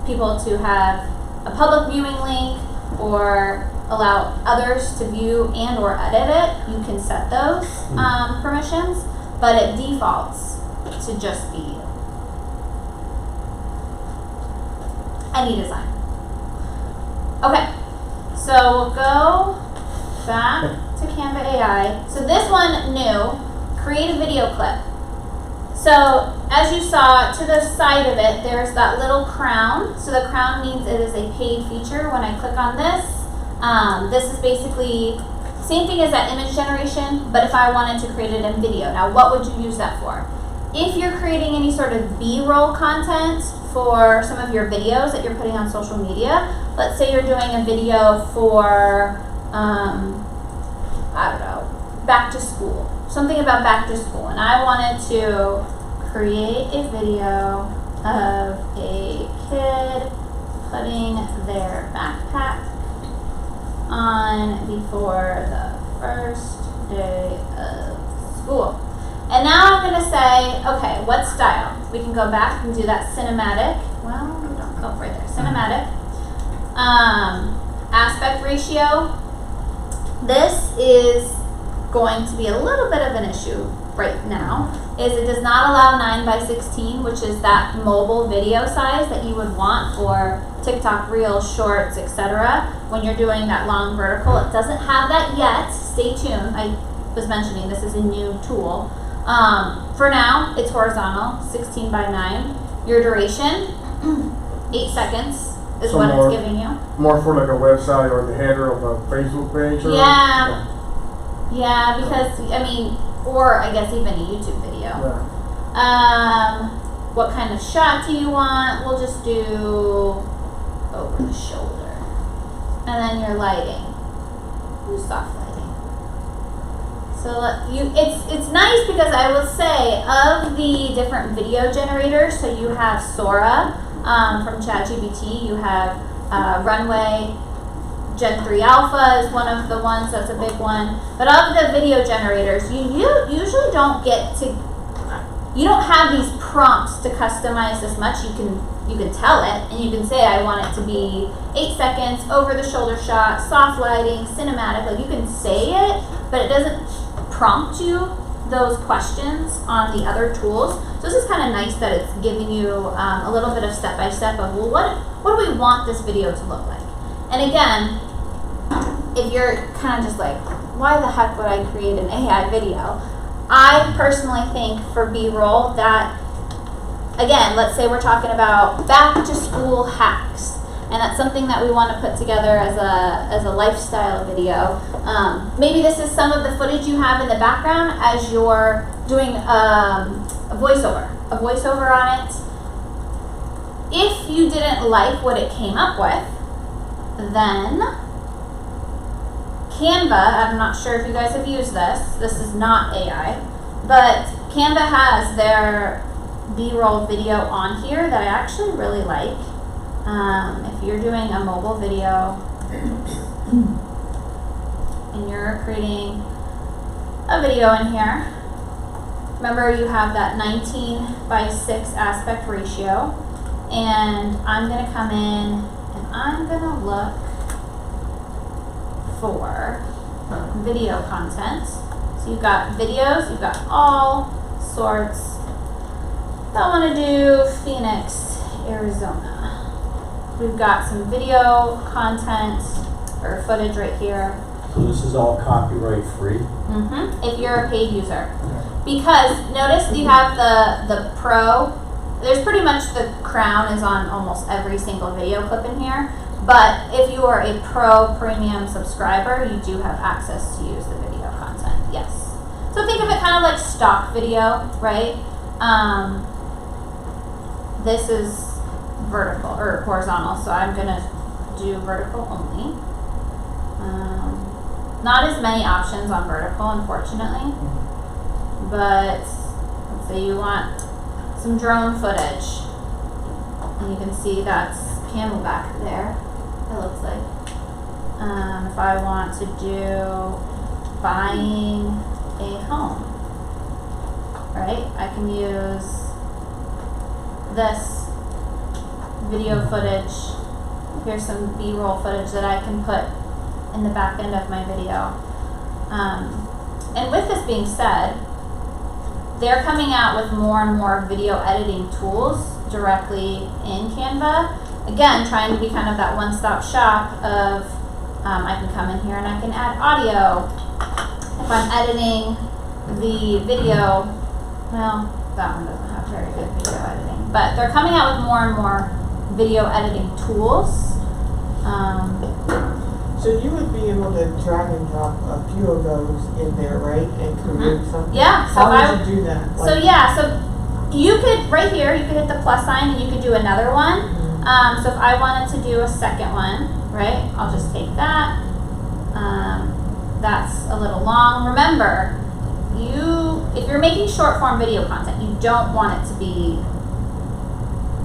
people to have a public viewing link or allow others to view and or edit it, you can set those permissions, but it defaults to just be you. Any design. Okay, so we'll go back to Canva AI. So this one, new, create a video clip. So as you saw, to the side of it, there's that little crown. So the crown means it is a paid feature. When I click on this, this is basically same thing as that image generation, but if I wanted to create it in video. Now, what would you use that for? If you're creating any sort of B-roll content for some of your videos that you're putting on social media, let's say you're doing a video for, I don't know, back to school, something about back to school, and I wanted to create a video of a kid putting their backpack on before the first day of school. And now I'm going to say, okay, what style? We can go back and do that cinematic. Well, we don't go right there. Cinematic. Aspect ratio. This is going to be a little bit of an issue right now, is it does not allow 9:16, which is that mobile video size that you would want for TikTok, Reels, Shorts, etc. When you're doing that long vertical, it doesn't have that yet. Stay tuned. I was mentioning this is a new tool. For now, it's horizontal, 16:9. Your duration, 8 seconds is So what more- it's giving you. More for like a website or the header of a Facebook page? Or Yeah. Yeah, because, I mean, or I guess even a YouTube video. Yeah. What kind of shot do you want? We'll just do over the shoulder. And then your lighting. Do soft lighting. So it's nice because I will say of the different video generators, so you have Sora from ChatGPT, you have Runway, Gen 3 Alpha is one of the ones that's a big one. But of the video generators, you usually don't get to, you don't have these prompts to customize this much. You can tell it and you can say, I want it to be 8 seconds, over the shoulder shot, soft lighting, cinematic. Like you can say it, but it doesn't prompt you those questions on the other tools. So this is kind of nice that it's giving you a little bit of step-by-step of, well, what do we want this video to look like? And again, if you're kind of just like, why the heck would I create an AI video? I personally think for B-roll that, again, let's say we're talking about back to school hacks. and that's something that we want to put together as a lifestyle video. Maybe this is some of the footage you have in the background as you're doing a voiceover on it. If you didn't like what it came up with, then Canva, I'm not sure if you guys have used this is not AI, but Canva has their B-roll video on here that I actually really like. If you're doing a mobile video and you're creating a video in here, remember you have that 19:6 aspect ratio, and I'm going to come in and I'm going to look for video content. So you've got videos, you've got all sorts. I want to do Phoenix, Arizona. We've got some video content or footage right here. So this is all copyright free? If you're a paid user. Because notice you have the pro. There's pretty much the crown is on almost every single video clip in here. But if you are a pro premium subscriber, you do have access to use the video content. Yes. So think of it kind of like stock video, right? This is vertical or horizontal, so I'm gonna do vertical only. Not as many options on vertical, unfortunately, but let's say you want some drone footage, and you can see that's Camelback there, it looks like. If I want to do buying a home, right, I can use this video footage. Here's some B-roll footage that I can put in the back end of my video. And with this being said, they're coming out with more and more video editing tools directly in Canva. Again, trying to be kind of that one-stop shop of I can come in here and I can add audio. If I'm editing the video, well, that one doesn't have very good video editing, but they're coming out with more and more video editing tools. So you would be able to drag and drop a few of those in there, right, and create something? Yeah. So how would you do that? So you could, right here, you could hit the plus sign and you could do another one. So if I wanted to do a second one, right, I'll just take that. That's a little long. Remember, if you're making short form video content, you don't want it to be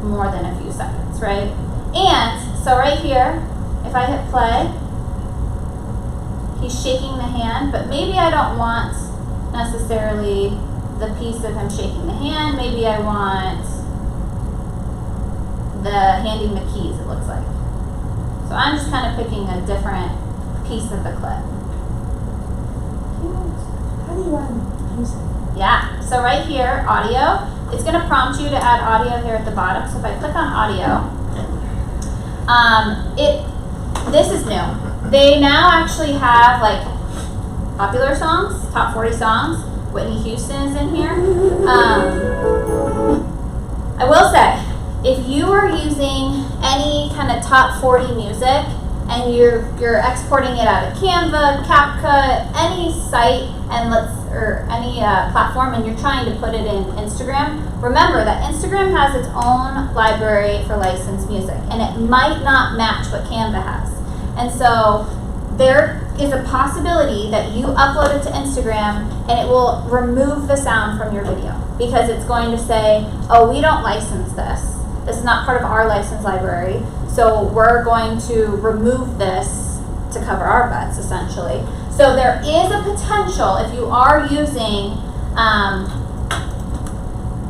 more than a few seconds, right? And so right here, if I hit play, he's shaking the hand, but maybe I don't want necessarily the piece of him shaking the hand. Maybe I want the handing the keys, it looks like. So I'm just kind of picking a different piece of the clip. How do you add music? Yeah, so right here, audio. It's going to prompt you to add audio here at the bottom. So if I click on audio, this is new. They now actually have like popular songs, top 40 songs. Whitney Houston is in here. I will say, if you are using any kind of top 40 music and you're exporting it out of Canva, CapCut, any site, or any platform, and you're trying to put it in Instagram, remember that Instagram has its own library for licensed music, and it might not match what Canva has. And so there is a possibility that you upload it to Instagram and it will remove the sound from your video because it's going to say, oh, we don't license this. This is not part of our license library, so we're going to remove this to cover our butts, essentially. So there is a potential, if you are using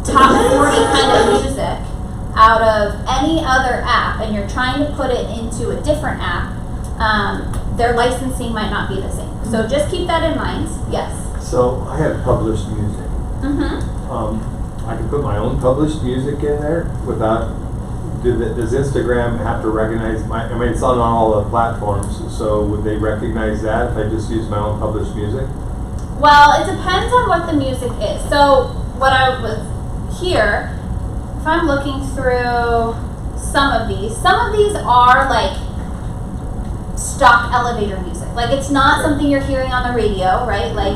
top 40 kind of music out of any other app and you're trying to put it into a different app, their licensing might not be the same. So just keep that in mind. Yes? So I have published music. I can put my own published music in there without, does Instagram have to recognize it's on all the platforms, so would they recognize that if I just use my own published music? Well, it depends on what the music is. So what I was here, if I'm looking through some of these. Some of these are like stock elevator music. Like it's not something you're hearing on the radio, right? Like.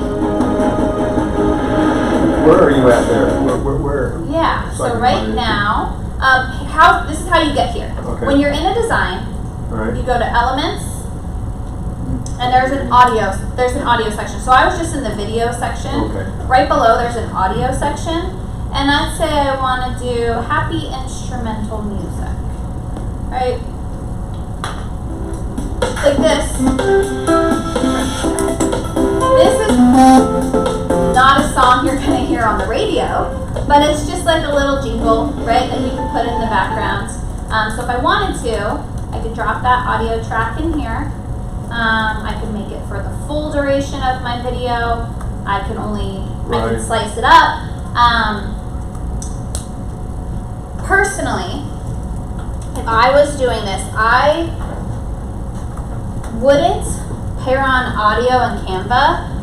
Where are you at there? Where? Yeah. So right now, this is how you get here. Okay. When you're in a design, you go to Elements, and there's an audio section. So I was just in the video section. Okay. Right below, there's an audio section, and let's say I want to do happy instrumental music, right? Like this. This is not a song you're going to hear on the radio, but it's just like a little jingle, right, that you can put in the background. So if I wanted to, I could drop that audio track in here. I could make it for the full duration of my video. I can slice it up. Personally, if I was doing this, I wouldn't pair on audio and Canva.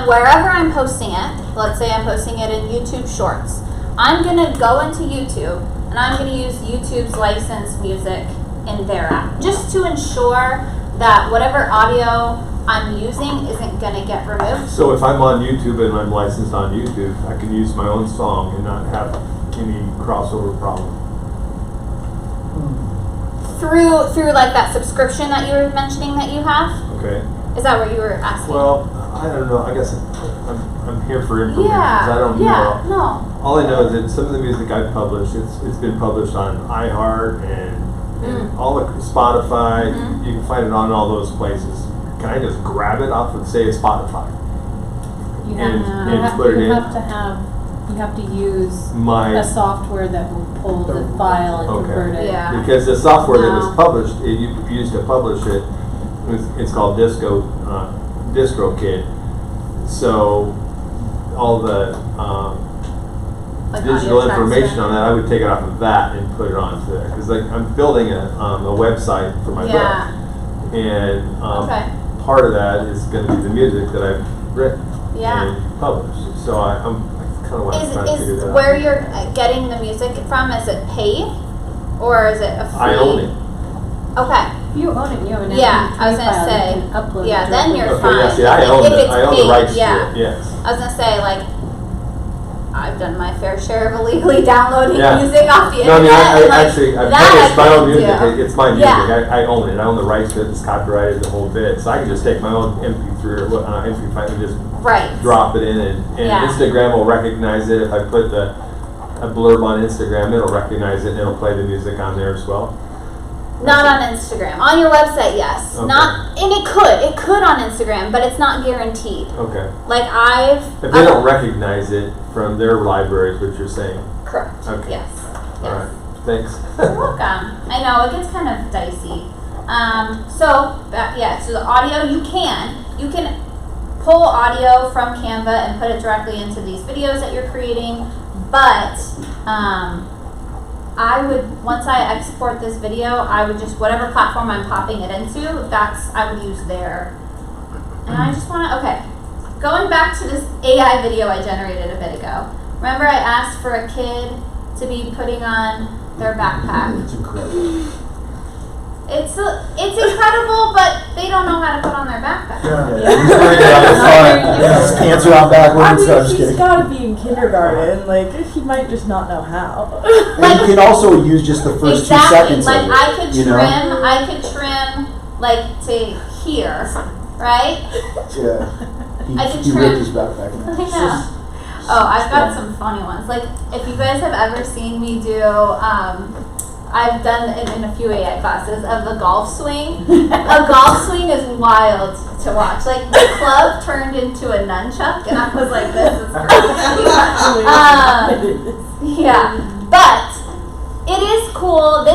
Wherever I'm posting it, let's say I'm posting it in YouTube Shorts, I'm going to go into YouTube and I'm going to use YouTube's licensed music in their app, just to ensure that whatever audio I'm using isn't going to get removed. So if I'm on YouTube and I'm licensed on YouTube, I can use my own song and not have any crossover problem. Through like that subscription that you were mentioning that you have? Okay. Is that what you were asking? Well, I don't know. I guess I'm here for information. Yeah. 'Cause I don't know. Yeah. No. All I know is that some of the music I've published, it's been published on iHeart and all the Spotify. You can find it on all those places. Can I just grab it off of, say, Spotify? You have to use a software that will pull the file and convert it. Yeah. Because the software that was published, you used to publish it, it's called DistroKid. So all the Like digital audio information tracks on that, I would take it off of that and put it onto there. Because like I'm building a website for my book, and part of that is going to be the music that I've written and published. So I'm kind of trying to figure that out. Where you're getting the music from, is it paid or is it a free? I own it. Okay. If you own it, you have an Yeah, I was gonna say. upload Yeah, it then you're Okay, fine. yeah, see, I own If it. it's I own paid, the rights yeah. to it. Yes. I was gonna say, like, I've done my fair share of illegally downloading Yeah. music off the No, I mean, internet. I've published my own music. Yeah. It's my music. Yeah. I own it. I own the rights to it. It's copyrighted, the whole bit. So I can just take my own MP3 or MP5 and just drop it in, and Instagram will recognize it. If I put a blurb on Instagram, it'll recognize it and it'll play the music on there as well. Not on Instagram. On your website, yes. Okay. And it could on Instagram, but it's not guaranteed. Okay. Like If they don't recognize it from their libraries, what you're saying. Correct. Okay. Yes. All right. Thanks. You're welcome. I know it gets kind of dicey. So the audio you can pull audio from Canva and put it directly into these videos that you're creating, but I would, once I export this video, I would just, whatever platform I'm popping it into, I would use there. And I just want to, going back to this AI video I generated a bit ago. Remember I asked for a kid to be putting on their backpack? It's incredible. It's incredible, but they don't know how to put on their backpack. Cancer out backwards. No, just He's kidding. got to be in kindergarten. Like, he might just not know how. And you can also use just the first 2 seconds Like of it. I could trim like to here, right? Yeah. I could He trim. ripped his backpack. I know. Oh, I've got some funny ones. Like if you guys have ever seen me do, I've done it in a few AI classes of the golf swing. A golf swing is wild to watch. Like the club turned into a nunchuck, and I was like, "This is crazy." Yeah, but it is cool.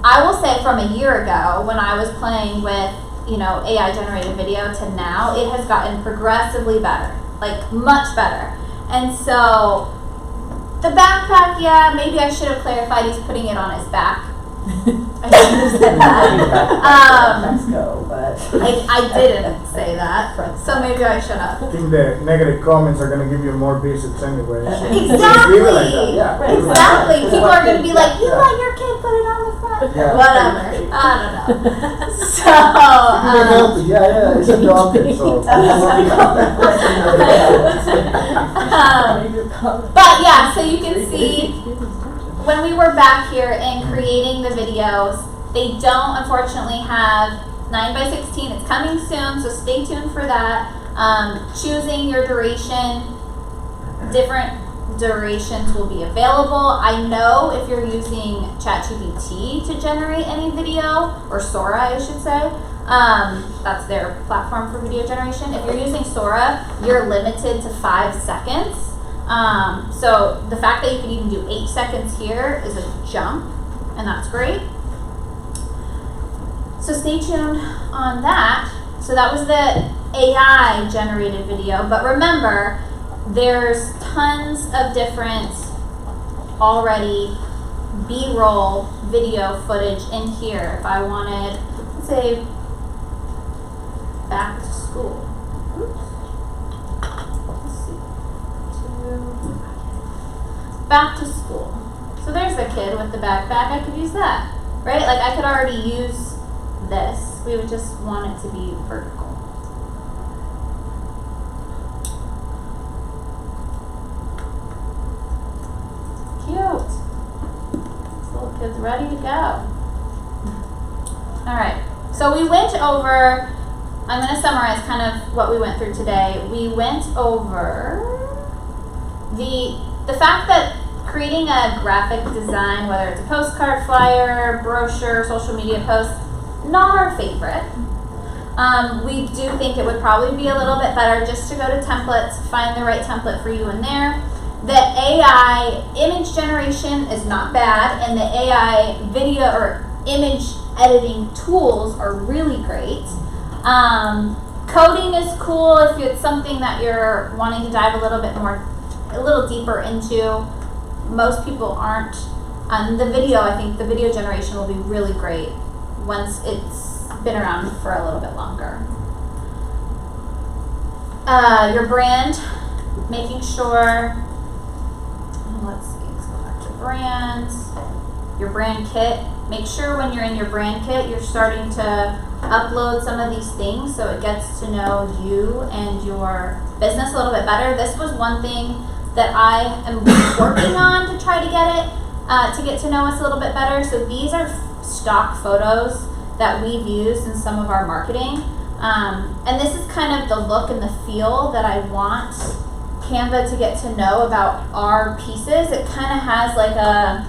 I will say, from a year ago when I was playing with AI generated video to now, it has gotten progressively better, like much better. And so. The backpack, maybe I should have clarified he's putting it on his back. I should have said that. Let's go, but I didn't say that, so maybe I should have. I think the negative comments are going to give you more basics anyway. So Exactly. leave it like that. Yeah. Exactly. People are going to be like, you let your kid put it on the Yeah. Whatever. I don't know. So, Yeah, it's a dog. So. But yeah, so you can see when we were back here and creating the videos, they don't unfortunately have 9x16. It's coming soon, so stay tuned for that. Choosing your duration, different durations will be available. I know if you're using ChatGPT to generate any video, or Sora I should say, that's their platform for video generation. If you're using Sora, you're limited to 5 seconds. So the fact that you can even do 8 seconds here is a jump, and that's great. So stay tuned on that. So that was the AI generated video, but remember, there's tons of different already B-roll video footage in here. If I wanted, let's say, back to school. Oops. Let's see. Back to school. So there's the kid with the backpack. I could use that, right? Like I could already use this. We would just want it to be vertical. Cute. This little kid's ready to go. Alright, so we went over, I'm going to summarize kind of what we went through today. We went over the fact that creating a graphic design, whether it's a postcard, flyer, brochure, social media post, not our favorite. We do think it would probably be a little bit better just to go to templates, find the right template for you in there. The AI image generation is not bad, and the AI video or image editing tools are really great. Coding is cool if it's something that you're wanting to dive a little deeper into. Most people aren't. The video, I think the video generation will be really great once it's been around for a little bit longer. Your brand, making sure, let's see, let's go back to brands. Your brand kit, make sure when you're in your brand kit, you're starting to upload some of these things so it gets to know you and your business a little bit better. This was one thing that I am working on to try to get to know us a little bit better. So these are stock photos that we've used in some of our marketing. And this is kind of the look and the feel that I want Canva to get to know about our pieces. It kind of has like a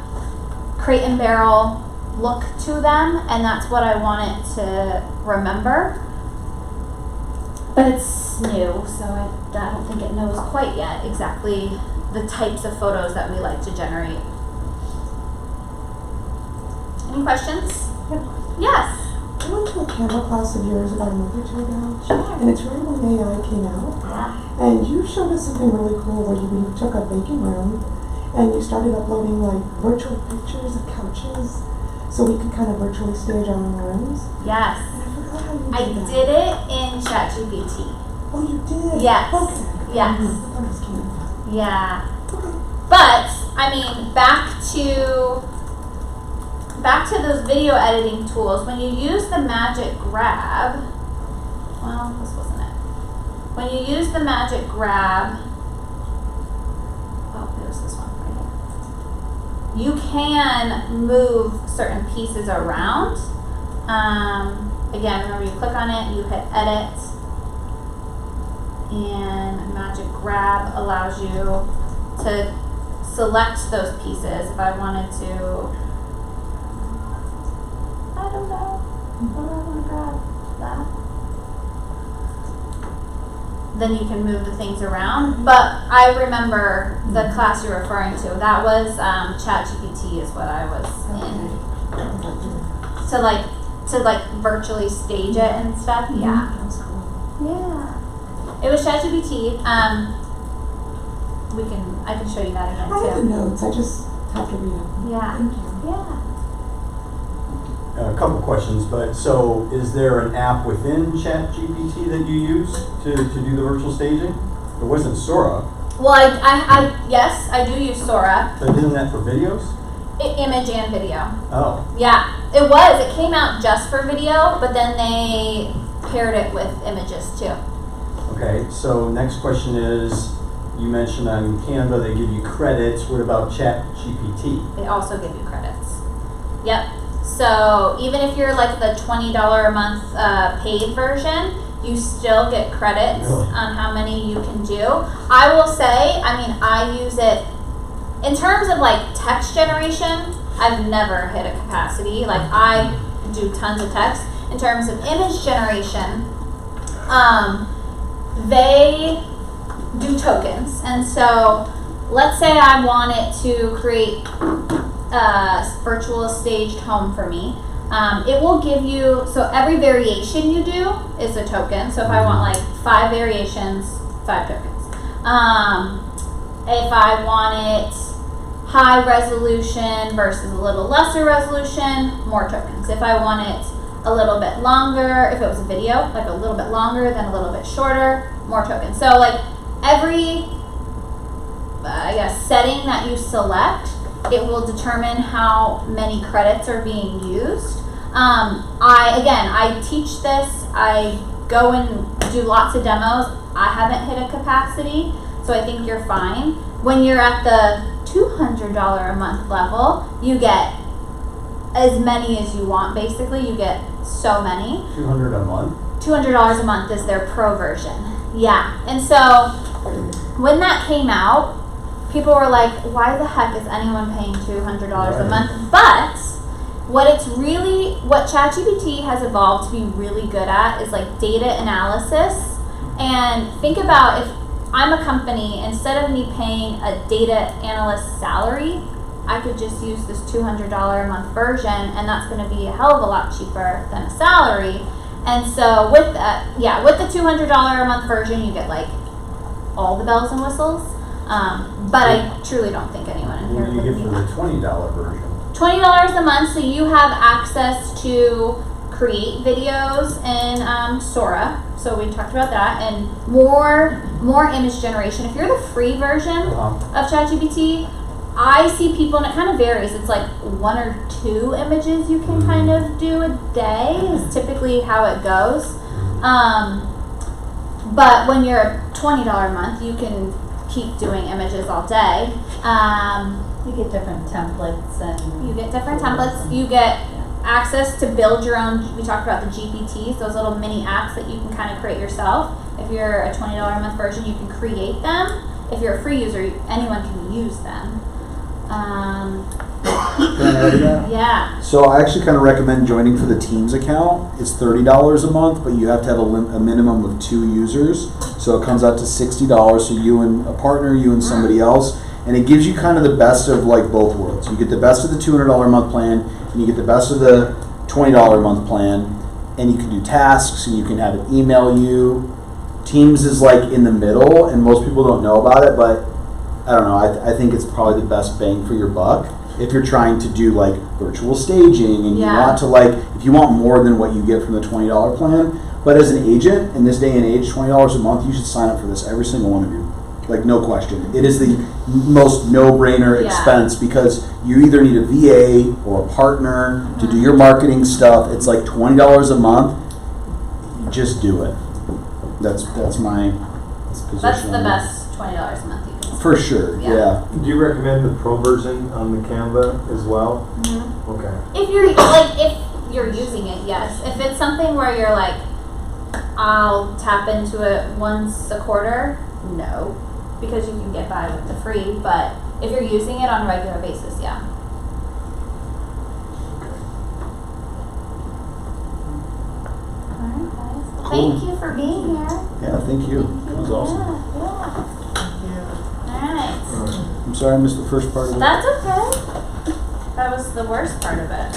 crate and barrel look to them, and that's what I want it to remember. But it's new, so I don't think it knows quite yet exactly the types of photos that we like to generate. Any questions? Yes. I went to a Canva class of yours about a month or two ago, and it's right when AI came out. Yeah. And you showed us something really cool where you took a baking room and you started uploading like virtual pictures of couches so we could kind of virtually stage our own rooms. Yes. And I forgot how you I did that. did it in ChatGPT. Oh, you did? Yes. Okay. Yes. I thought it was Canva. Yeah. Okay. But I mean, back to those video editing tools. When you use the magic grab, well, this wasn't it. When you use the magic grab, oh, there's this one right here. You can move certain pieces around. Again, remember you click on it, you hit edit, and magic grab allows you to select those pieces. If I wanted to, I don't know, what do I want to grab? That. Then you can move the things around. But I remember the class you're referring to. That was ChatGPT is what I was in. To like virtually stage it and stuff. Yeah. That was cool. Yeah. It was ChatGPT. I can show you that again I have the too. notes. I just have to read them. Yeah. Thank you. Yeah. A couple questions, but so is there an app within ChatGPT that you use to do the virtual staging? It wasn't Sora, Well, yes, I do use Sora. but isn't that for videos? Image and video. Oh. Yeah, it was. It came out just for video, but then they paired it with images too. Okay, so next question is, you mentioned on Canva they give you credits. What about ChatGPT? They also give you credits. Yep. So even if you're like the $20 a month paid version, you still get credits on how many you can do. I will say, I mean, I use it in terms of like text generation. I've never hit a capacity. Like I do tons of text. In terms of image generation, they do tokens. And so let's say I wanted to create a virtual staged home for me. It will give you, so every variation you do is a token. So if I want like 5 variations, 5 tokens. If I want it high resolution versus a little lesser resolution, more tokens. If I want it a little bit longer, if it was a video, like a little bit longer then a little bit shorter, more tokens. So like every, I guess, setting that you select, it will determine how many credits are being used. I teach this, I go and do lots of demos. I haven't hit a capacity, so I think you're fine. When you're at the $200 a month level, you get as many as you want, basically. You get so many. $200 a month? $200 a month is their pro version. Yeah. And so when that came out, people were like, why the heck is anyone paying $200 a month? But what ChatGPT has evolved to be really good at is like data analysis. And think about, if I'm a company, instead of me paying a data analyst salary, I could just use this $200 a month version, and that's going to be a hell of a lot cheaper than a salary. And so with that, with the $200 a month version, you get like all the bells and whistles. But I truly don't think anyone in here would would you get need for the that. $20 version? $20 a month, so you have access to create videos in Sora. So we talked about that, and more image generation. If you're the free version of ChatGPT, I see people, and it kind of varies. It's like 1 or 2 images you can kind of do a day is typically how it goes. But when you're a $20 a month, you can keep doing images all day. You get different templates and You get access to build your own. We talked about the GPTs, those little mini apps that you can kind of create yourself. If you're a $20 a month version, you can create them. If you're a free user, anyone can use them. Can I add to that? Yeah. So I actually kind of recommend joining for the Teams account. It's $30 a month, but you have to have a minimum of 2 users. So it comes out to $60. So you and a partner, you and somebody else. And it gives you kind of the best of like both worlds. You get the best of the $200 a month plan, and you get the best of the $20 a month plan. And you can do tasks, and you can have it email you. Teams is like in the middle, and most people don't know about it, but I don't know, I think it's probably the best bang for your buck if you're trying to do like virtual staging and you want to like, if you want more than what you get from the $20 plan. But as an agent in this day and age, $20 a month, you should sign up for this, every single one of you. Like no question. It is the most no-brainer expense because you either need a VA or a partner to do your marketing stuff. It's like $20 a month. Just do it. That's my position. That's the best $20 a month you can. For sure, yeah. Do you recommend the pro version on the Canva as well? Mm-hmm. Okay. If you're using it, yes. If it's something where you're like, I'll tap into it once a quarter, no, because you can get by with the free. But if you're using it on a regular basis, yeah. All right, guys. Cool. Thank you for being here. Yeah, thank you. That was awesome. Yeah. All right. I'm sorry I missed the first part of it. That's okay. That was the worst part of it.